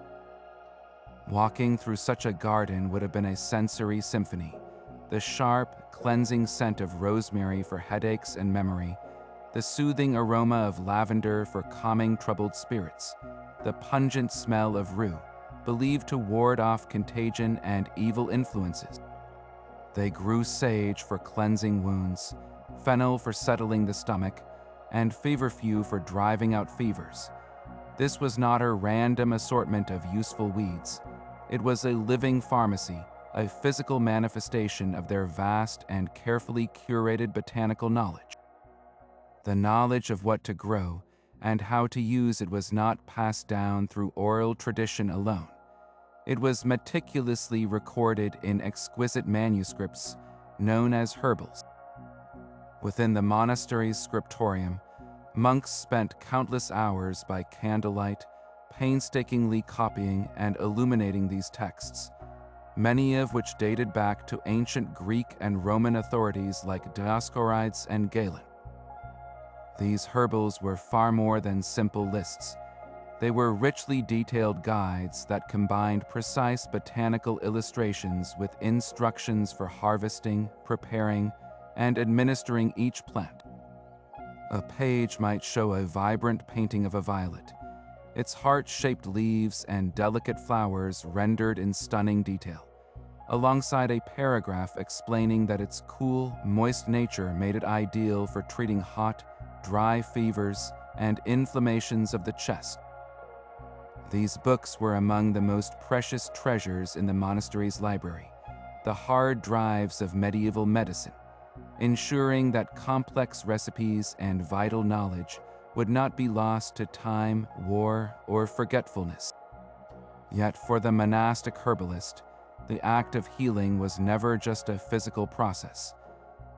Walking through such a garden would have been a sensory symphony. The sharp, cleansing scent of rosemary for headaches and memory, the soothing aroma of lavender for calming troubled spirits, the pungent smell of rue, believed to ward off contagion and evil influences. They grew sage for cleansing wounds, fennel for settling the stomach, and feverfew for driving out fevers. This was not a random assortment of useful weeds. It was a living pharmacy, a physical manifestation of their vast and carefully curated botanical knowledge. The knowledge of what to grow and how to use it was not passed down through oral tradition alone. It was meticulously recorded in exquisite manuscripts known as herbals. Within the monastery's scriptorium, monks spent countless hours by candlelight, painstakingly copying and illuminating these texts, many of which dated back to ancient Greek and Roman authorities like Dioscorides and Galen. These herbals were far more than simple lists. They were richly detailed guides that combined precise botanical illustrations with instructions for harvesting, preparing, and administering each plant. A page might show a vibrant painting of a violet, its heart-shaped leaves and delicate flowers rendered in stunning detail, alongside a paragraph explaining that its cool, moist nature made it ideal for treating hot, dry fevers and inflammations of the chest. These books were among the most precious treasures in the monastery's library, the hard drives of medieval medicine, ensuring that complex recipes and vital knowledge would not be lost to time, war, or forgetfulness. Yet for the monastic herbalist, the act of healing was never just a physical process.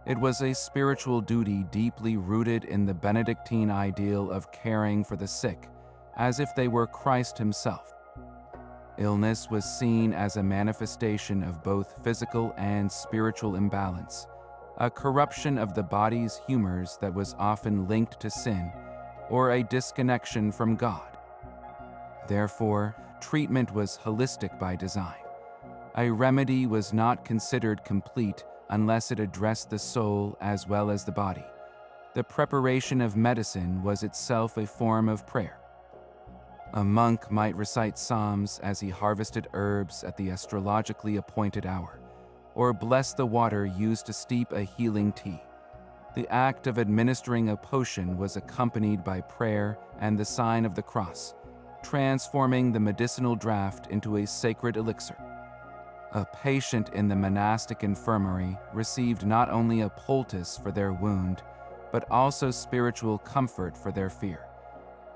It was a spiritual duty deeply rooted in the Benedictine ideal of caring for the sick, as if they were Christ himself. Illness was seen as a manifestation of both physical and spiritual imbalance, a corruption of the body's humors that was often linked to sin, or a disconnection from God. Therefore, treatment was holistic by design. A remedy was not considered complete unless it addressed the soul as well as the body. The preparation of medicine was itself a form of prayer. A monk might recite psalms as he harvested herbs at the astrologically appointed hour, or bless the water used to steep a healing tea. The act of administering a potion was accompanied by prayer and the sign of the cross, transforming the medicinal draught into a sacred elixir. A patient in the monastic infirmary received not only a poultice for their wound, but also spiritual comfort for their fear,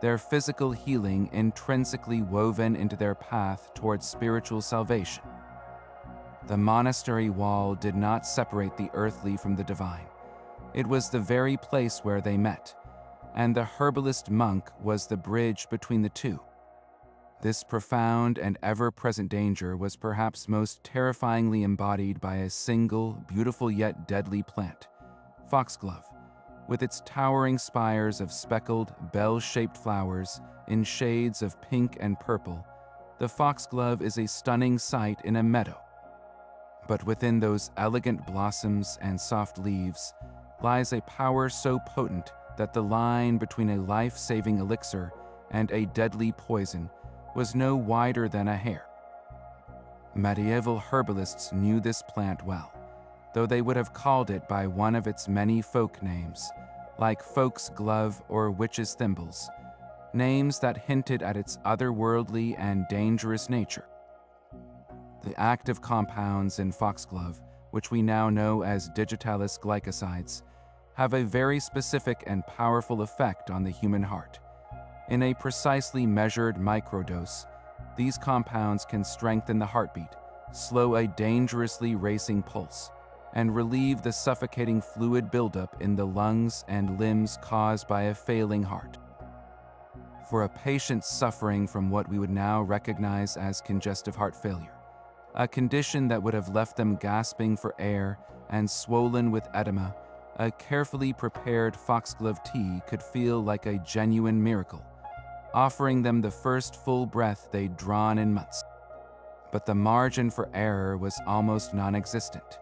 their physical healing intrinsically woven into their path towards spiritual salvation. The monastery wall did not separate the earthly from the divine. It was the very place where they met, and the herbalist monk was the bridge between the two. This profound and ever-present danger was perhaps most terrifyingly embodied by a single, beautiful yet deadly plant, foxglove, with its towering spires of speckled, bell-shaped flowers in shades of pink and purple, the foxglove is a stunning sight in a meadow. But within those elegant blossoms and soft leaves lies a power so potent that the line between a life-saving elixir and a deadly poison was no wider than a hair. Medieval herbalists knew this plant well, though they would have called it by one of its many folk names, like folk's glove or witch's thimbles, names that hinted at its otherworldly and dangerous nature. The active compounds in foxglove, which we now know as digitalis glycosides, have a very specific and powerful effect on the human heart. In a precisely measured microdose, these compounds can strengthen the heartbeat, slow a dangerously racing pulse, and relieve the suffocating fluid buildup in the lungs and limbs caused by a failing heart. For a patient suffering from what we would now recognize as congestive heart failure, a condition that would have left them gasping for air and swollen with edema, a carefully prepared foxglove tea could feel like a genuine miracle, offering them the first full breath they'd drawn in months. But the margin for error was almost non-existent.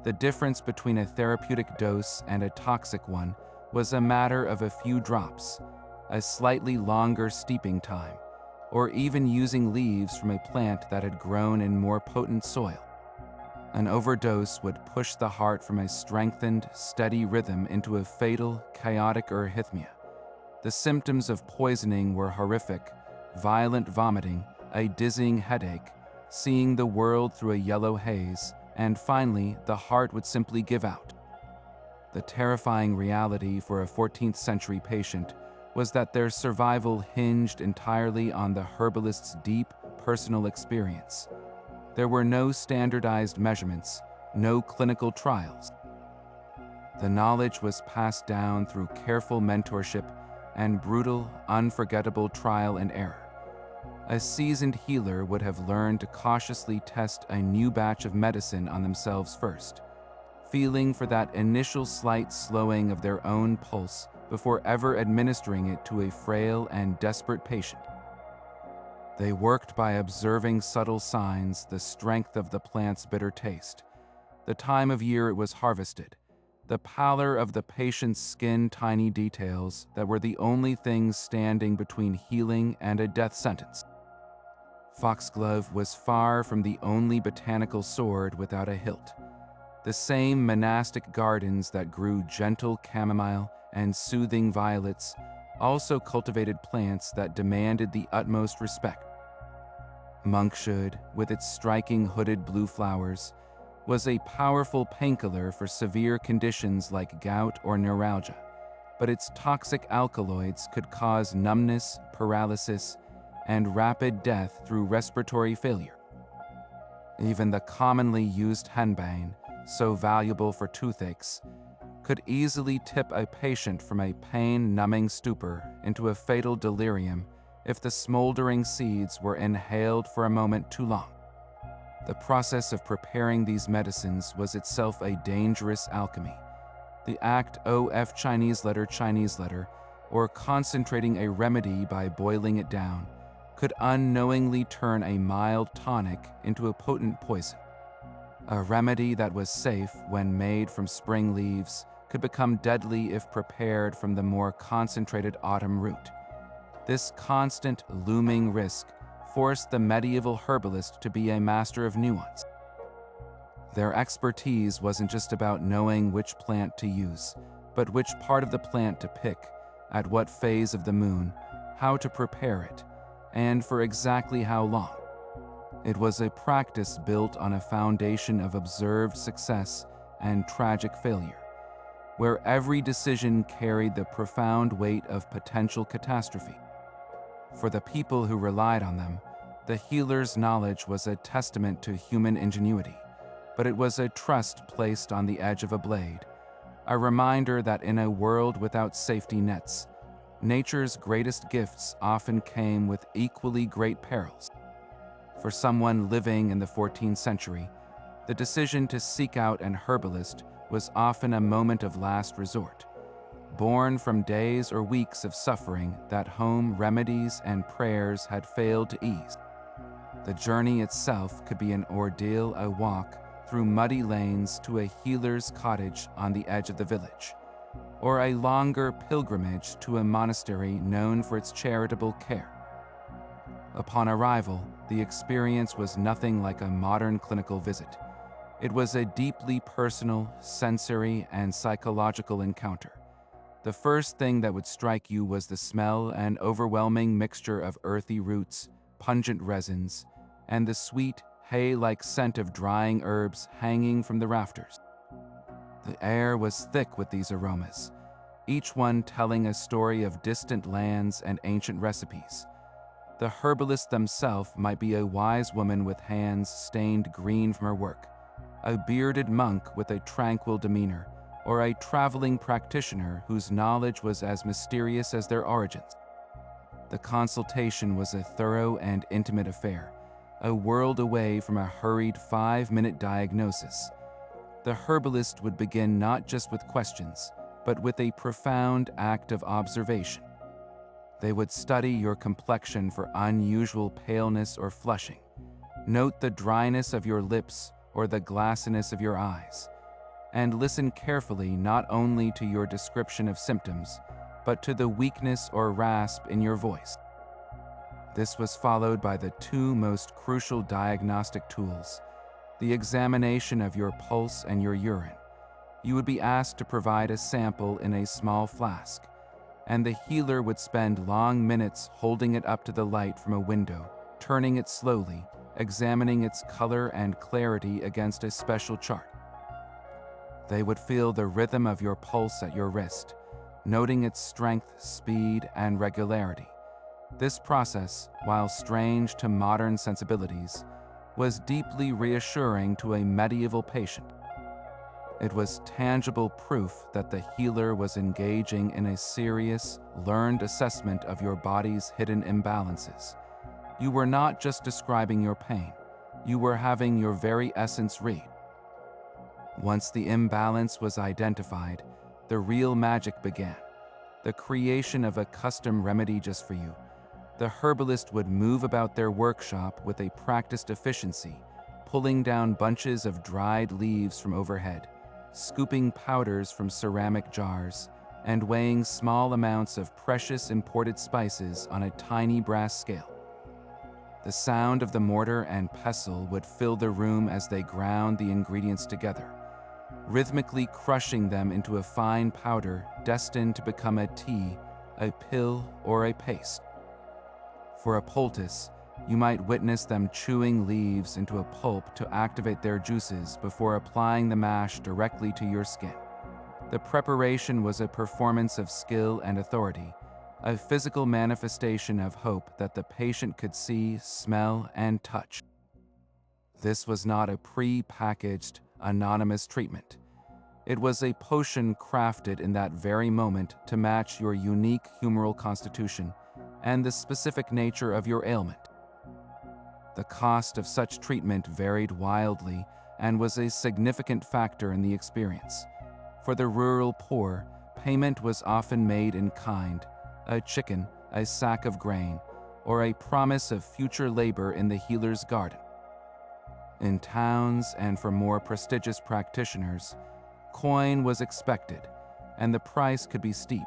The difference between a therapeutic dose and a toxic one was a matter of a few drops, a slightly longer steeping time, or even using leaves from a plant that had grown in more potent soil. An overdose would push the heart from a strengthened, steady rhythm into a fatal, chaotic arrhythmia. The symptoms of poisoning were horrific: violent vomiting, a dizzying headache, seeing the world through a yellow haze, and finally, the heart would simply give out. The terrifying reality for a 14th century patient was that their survival hinged entirely on the herbalist's deep, personal experience. There were no standardized measurements, no clinical trials. The knowledge was passed down through careful mentorship and brutal, unforgettable trial and error. A seasoned healer would have learned to cautiously test a new batch of medicine on themselves first, feeling for that initial slight slowing of their own pulse before ever administering it to a frail and desperate patient. They worked by observing subtle signs: the strength of the plant's bitter taste, the time of year it was harvested, the pallor of the patient's skin, tiny details that were the only things standing between healing and a death sentence. Foxglove was far from the only botanical sword without a hilt. The same monastic gardens that grew gentle chamomile and soothing violets also cultivated plants that demanded the utmost respect. Monkshood, with its striking hooded blue flowers, was a powerful painkiller for severe conditions like gout or neuralgia, but its toxic alkaloids could cause numbness, paralysis, and rapid death through respiratory failure. Even the commonly used henbane, so valuable for toothaches, could easily tip a patient from a pain-numbing stupor into a fatal delirium if the smoldering seeds were inhaled for a moment too long. The process of preparing these medicines was itself a dangerous alchemy. The act of Chinese letter, or concentrating a remedy by boiling it down, could unknowingly turn a mild tonic into a potent poison. A remedy that was safe when made from spring leaves could become deadly if prepared from the more concentrated autumn root. This constant, looming risk forced the medieval herbalist to be a master of nuance. Their expertise wasn't just about knowing which plant to use, but which part of the plant to pick, at what phase of the moon, how to prepare it, and for exactly how long. It was a practice built on a foundation of observed success and tragic failure, where every decision carried the profound weight of potential catastrophe. For the people who relied on them, the healer's knowledge was a testament to human ingenuity, but it was a trust placed on the edge of a blade, a reminder that in a world without safety nets, nature's greatest gifts often came with equally great perils. For someone living in the 14th century, the decision to seek out an herbalist was often a moment of last resort, born from days or weeks of suffering that home remedies and prayers had failed to ease. The journey itself could be an ordeal, a walk through muddy lanes to a healer's cottage on the edge of the village, or a longer pilgrimage to a monastery known for its charitable care. Upon arrival, the experience was nothing like a modern clinical visit. It was a deeply personal, sensory, and psychological encounter. The first thing that would strike you was the smell and overwhelming mixture of earthy roots, pungent resins, and the sweet, hay-like scent of drying herbs hanging from the rafters. The air was thick with these aromas, each one telling a story of distant lands and ancient recipes. The herbalist themselves might be a wise woman with hands stained green from her work, a bearded monk with a tranquil demeanor, or a traveling practitioner whose knowledge was as mysterious as their origins. The consultation was a thorough and intimate affair, a world away from a hurried 5-minute diagnosis. The herbalist would begin not just with questions, but with a profound act of observation. They would study your complexion for unusual paleness or flushing, note the dryness of your lips or the glassiness of your eyes, and listen carefully not only to your description of symptoms, but to the weakness or rasp in your voice. This was followed by the two most crucial diagnostic tools, the examination of your pulse and your urine. You would be asked to provide a sample in a small flask, and the healer would spend long minutes holding it up to the light from a window, turning it slowly, examining its color and clarity against a special chart. They would feel the rhythm of your pulse at your wrist, noting its strength, speed, and regularity. This process, while strange to modern sensibilities, was deeply reassuring to a medieval patient. It was tangible proof that the healer was engaging in a serious, learned assessment of your body's hidden imbalances. You were not just describing your pain, you were having your very essence read. Once the imbalance was identified, the real magic began, the creation of a custom remedy just for you. The herbalist would move about their workshop with a practiced efficiency, pulling down bunches of dried leaves from overhead, scooping powders from ceramic jars, and weighing small amounts of precious imported spices on a tiny brass scale. The sound of the mortar and pestle would fill the room as they ground the ingredients together, rhythmically crushing them into a fine powder destined to become a tea, a pill, or a paste. For a poultice, you might witness them chewing leaves into a pulp to activate their juices before applying the mash directly to your skin. The preparation was a performance of skill and authority, a physical manifestation of hope that the patient could see, smell, and touch. This was not a pre-packaged, anonymous treatment. It was a potion crafted in that very moment to match your unique humoral constitution and the specific nature of your ailment. The cost of such treatment varied wildly and was a significant factor in the experience. For the rural poor, payment was often made in kind, a chicken, a sack of grain, or a promise of future labor in the healer's garden. In towns and for more prestigious practitioners, coin was expected, and the price could be steep,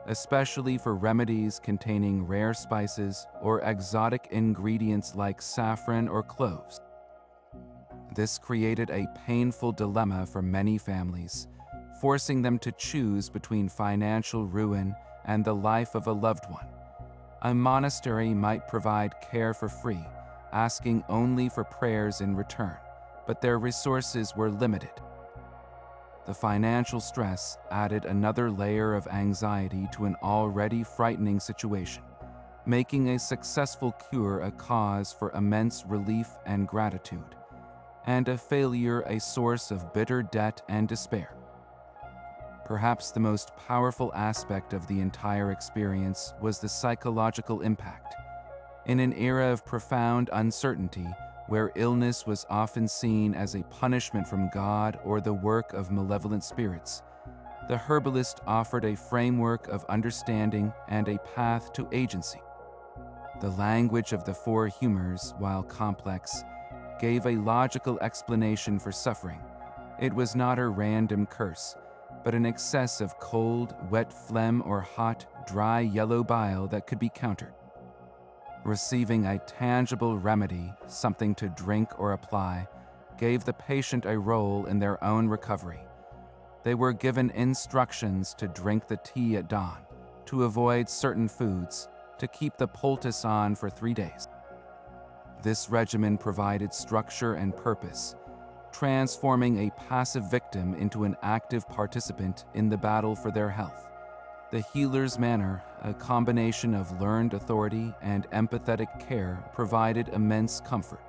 especially for remedies containing rare spices or exotic ingredients like saffron or cloves. This created a painful dilemma for many families, forcing them to choose between financial ruin and the life of a loved one. A monastery might provide care for free, asking only for prayers in return, but their resources were limited. The financial stress added another layer of anxiety to an already frightening situation, making a successful cure a cause for immense relief and gratitude, and a failure a source of bitter debt and despair. Perhaps the most powerful aspect of the entire experience was the psychological impact. In an era of profound uncertainty, where illness was often seen as a punishment from God or the work of malevolent spirits, the herbalist offered a framework of understanding and a path to agency. The language of the four humors, while complex, gave a logical explanation for suffering. It was not a random curse, but an excess of cold, wet phlegm or hot, dry yellow bile that could be countered. Receiving a tangible remedy, something to drink or apply, gave the patient a role in their own recovery. They were given instructions to drink the tea at dawn, to avoid certain foods, to keep the poultice on for 3 days. This regimen provided structure and purpose, transforming a passive victim into an active participant in the battle for their health. The healer's manner, a combination of learned authority and empathetic care, provided immense comfort.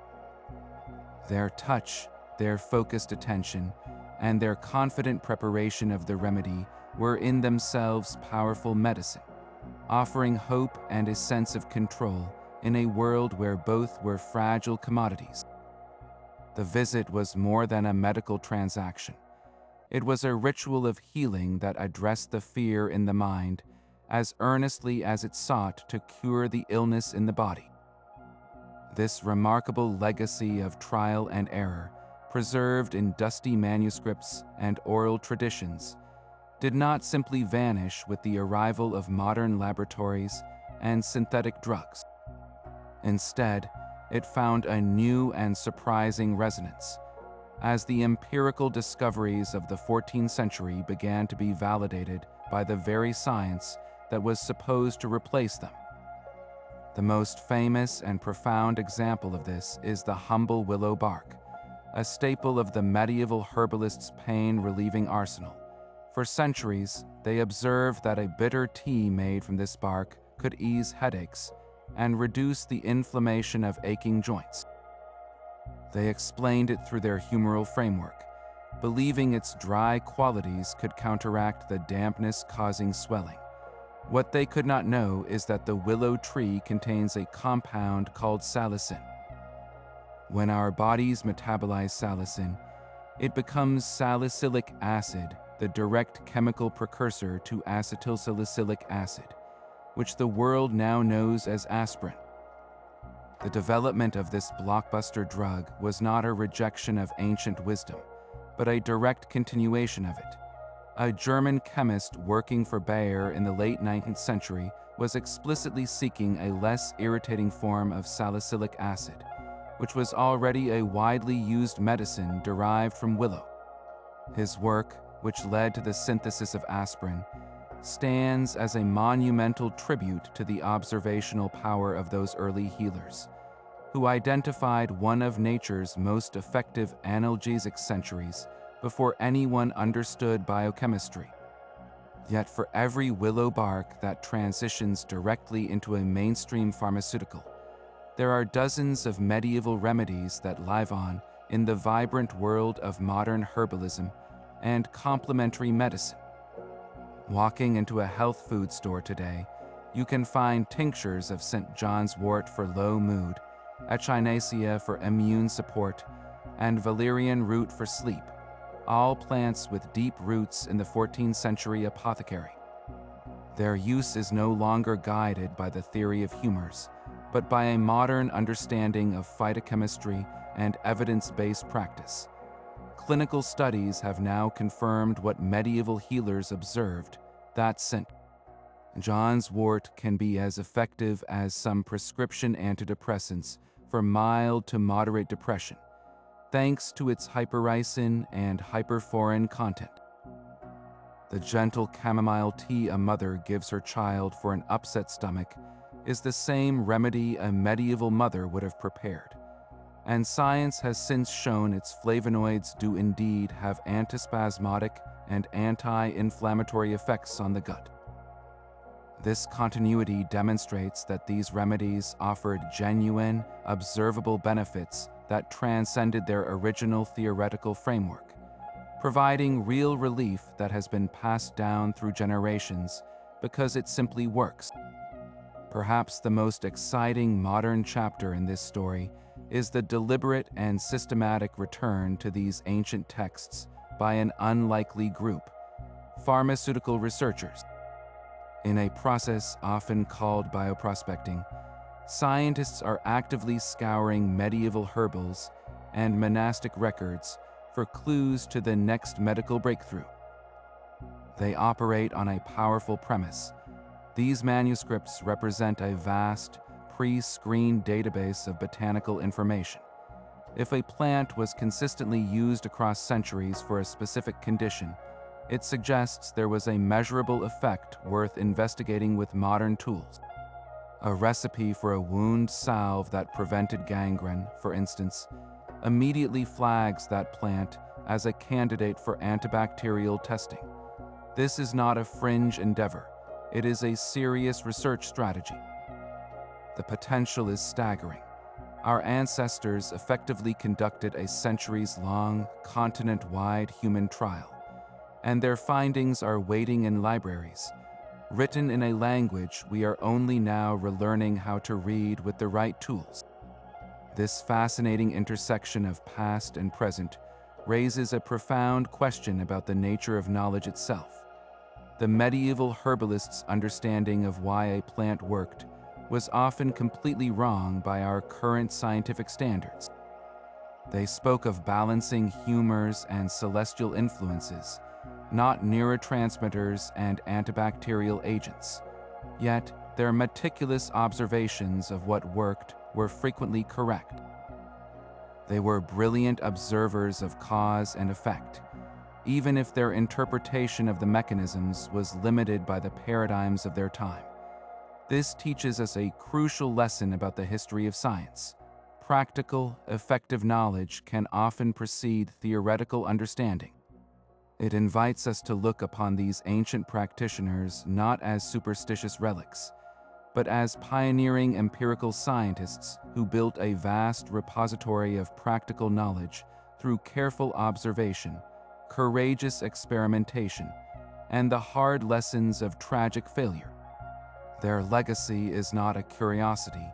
Their touch, their focused attention, and their confident preparation of the remedy were in themselves powerful medicine, offering hope and a sense of control in a world where both were fragile commodities. The visit was more than a medical transaction. It was a ritual of healing that addressed the fear in the mind as earnestly as it sought to cure the illness in the body. This remarkable legacy of trial and error, preserved in dusty manuscripts and oral traditions, did not simply vanish with the arrival of modern laboratories and synthetic drugs. Instead, it found a new and surprising resonance, as the empirical discoveries of the 14th century began to be validated by the very science that was supposed to replace them. The most famous and profound example of this is the humble willow bark, a staple of the medieval herbalists' pain-relieving arsenal. For centuries, they observed that a bitter tea made from this bark could ease headaches and reduce the inflammation of aching joints. They explained it through their humoral framework, believing its dry qualities could counteract the dampness causing swelling. What they could not know is that the willow tree contains a compound called salicin. When our bodies metabolize salicin, it becomes salicylic acid, the direct chemical precursor to acetylsalicylic acid, which the world now knows as aspirin. The development of this blockbuster drug was not a rejection of ancient wisdom, but a direct continuation of it. A German chemist working for Bayer in the late 19th century was explicitly seeking a less irritating form of salicylic acid, which was already a widely used medicine derived from willow. His work, which led to the synthesis of aspirin, stands as a monumental tribute to the observational power of those early healers, who identified one of nature's most effective analgesic centuries before anyone understood biochemistry. Yet for every willow bark that transitions directly into a mainstream pharmaceutical, there are dozens of medieval remedies that live on in the vibrant world of modern herbalism and complementary medicine. Walking into a health food store today, you can find tinctures of St. John's wort for low mood, echinacea for immune support, and valerian root for sleep, all plants with deep roots in the 14th century apothecary. Their use is no longer guided by the theory of humors, but by a modern understanding of phytochemistry and evidence-based practice. Clinical studies have now confirmed what medieval healers observed, that St. John's wort can be as effective as some prescription antidepressants for mild to moderate depression, thanks to its hyperricin and hyperforin content. The gentle chamomile tea a mother gives her child for an upset stomach is the same remedy a medieval mother would have prepared, and science has since shown its flavonoids do indeed have antispasmodic and anti-inflammatory effects on the gut. This continuity demonstrates that these remedies offered genuine, observable benefits that transcended their original theoretical framework, providing real relief that has been passed down through generations because it simply works. Perhaps the most exciting modern chapter in this story is the deliberate and systematic return to these ancient texts by an unlikely group, pharmaceutical researchers. In a process often called bioprospecting, Scientists are actively scouring medieval herbals and monastic records for clues to the next medical breakthrough. They operate on a powerful premise. These manuscripts represent a vast, pre-screened database of botanical information. If a plant was consistently used across centuries for a specific condition, it suggests there was a measurable effect worth investigating with modern tools. A recipe for a wound salve that prevented gangrene, for instance, immediately flags that plant as a candidate for antibacterial testing. This is not a fringe endeavor. It is a serious research strategy. The potential is staggering. Our ancestors effectively conducted a centuries-long, continent-wide human trial, and their findings are waiting in libraries, written in a language we are only now relearning how to read with the right tools. This fascinating intersection of past and present raises a profound question about the nature of knowledge itself. The medieval herbalists' understanding of why a plant worked was often completely wrong by our current scientific standards. They spoke of balancing humors and celestial influences, not neurotransmitters and antibacterial agents. Yet, their meticulous observations of what worked were frequently correct. They were brilliant observers of cause and effect, even if their interpretation of the mechanisms was limited by the paradigms of their time. This teaches us a crucial lesson about the history of science. Practical, effective knowledge can often precede theoretical understanding. It invites us to look upon these ancient practitioners not as superstitious relics, but as pioneering empirical scientists who built a vast repository of practical knowledge through careful observation, courageous experimentation, and the hard lessons of tragic failure. Their legacy is not a curiosity,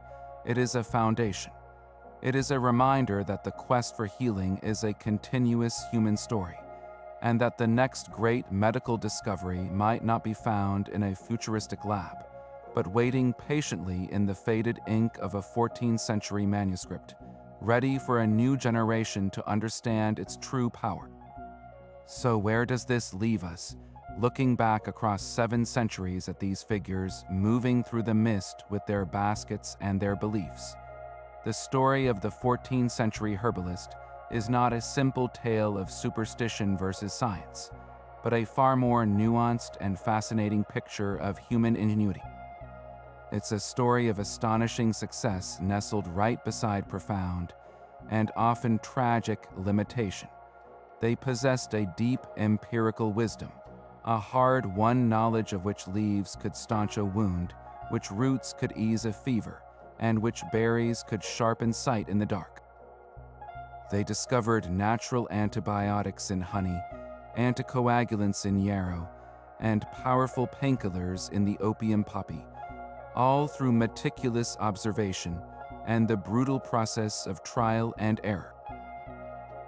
it is a foundation. It is a reminder that the quest for healing is a continuous human story, and that the next great medical discovery might not be found in a futuristic lab, but waiting patiently in the faded ink of a 14th century manuscript, ready for a new generation to understand its true power. So where does this leave us, looking back across 7 centuries at these figures moving through the mist with their baskets and their beliefs? The story of the 14th century herbalist is not a simple tale of superstition versus science, but a far more nuanced and fascinating picture of human ingenuity. It's a story of astonishing success nestled right beside profound and often tragic limitation. They possessed a deep empirical wisdom, a hard-won knowledge of which leaves could staunch a wound, which roots could ease a fever, and which berries could sharpen sight in the dark. They discovered natural antibiotics in honey, anticoagulants in yarrow, and powerful painkillers in the opium poppy, all through meticulous observation and the brutal process of trial and error.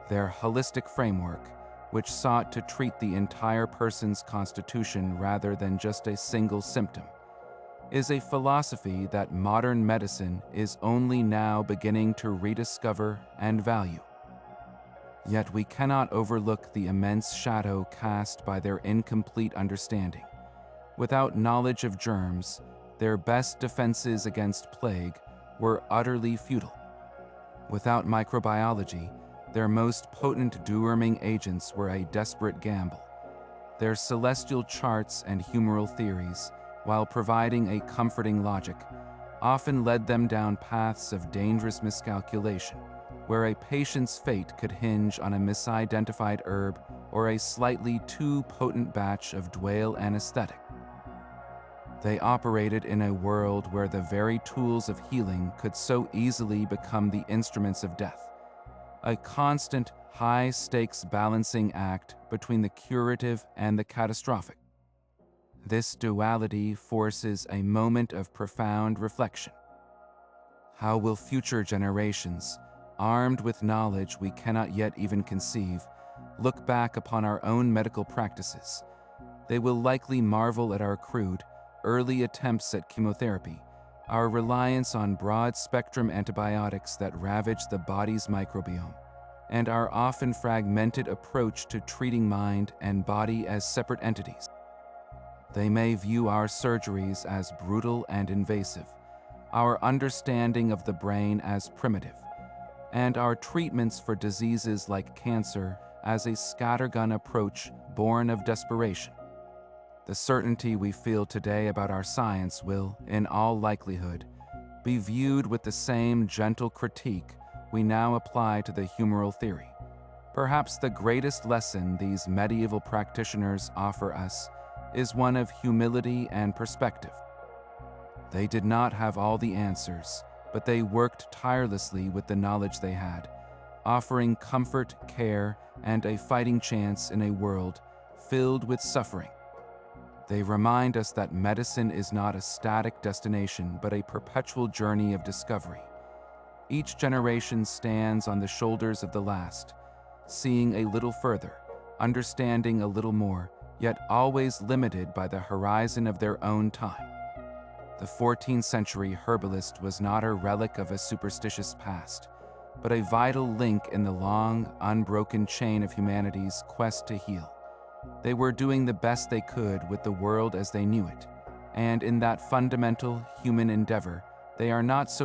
Their holistic framework, which sought to treat the entire person's constitution rather than just a single symptom, is a philosophy that modern medicine is only now beginning to rediscover and value. Yet we cannot overlook the immense shadow cast by their incomplete understanding. Without knowledge of germs, their best defenses against plague were utterly futile. Without microbiology, their most potent deworming agents were a desperate gamble. Their celestial charts and humoral theories, while providing a comforting logic, often led them down paths of dangerous miscalculation, where a patient's fate could hinge on a misidentified herb or a slightly too potent batch of Dwale anesthetic. They operated in a world where the very tools of healing could so easily become the instruments of death, a constant, high-stakes balancing act between the curative and the catastrophic. This duality forces a moment of profound reflection. How will future generations, armed with knowledge we cannot yet even conceive, look back upon our own medical practices? They will likely marvel at our crude, early attempts at chemotherapy, our reliance on broad-spectrum antibiotics that ravage the body's microbiome, and our often fragmented approach to treating mind and body as separate entities. They may view our surgeries as brutal and invasive, our understanding of the brain as primitive, and our treatments for diseases like cancer as a scattergun approach born of desperation. The certainty we feel today about our science will, in all likelihood, be viewed with the same gentle critique we now apply to the humoral theory. Perhaps the greatest lesson these medieval practitioners offer us is one of humility and perspective. They did not have all the answers, but they worked tirelessly with the knowledge they had, offering comfort, care, and a fighting chance in a world filled with suffering. They remind us that medicine is not a static destination, but a perpetual journey of discovery. Each generation stands on the shoulders of the last, seeing a little further, understanding a little more, yet always limited by the horizon of their own time. The 14th century herbalist was not a relic of a superstitious past, but a vital link in the long, unbroken chain of humanity's quest to heal. They were doing the best they could with the world as they knew it, and in that fundamental human endeavor, they are not so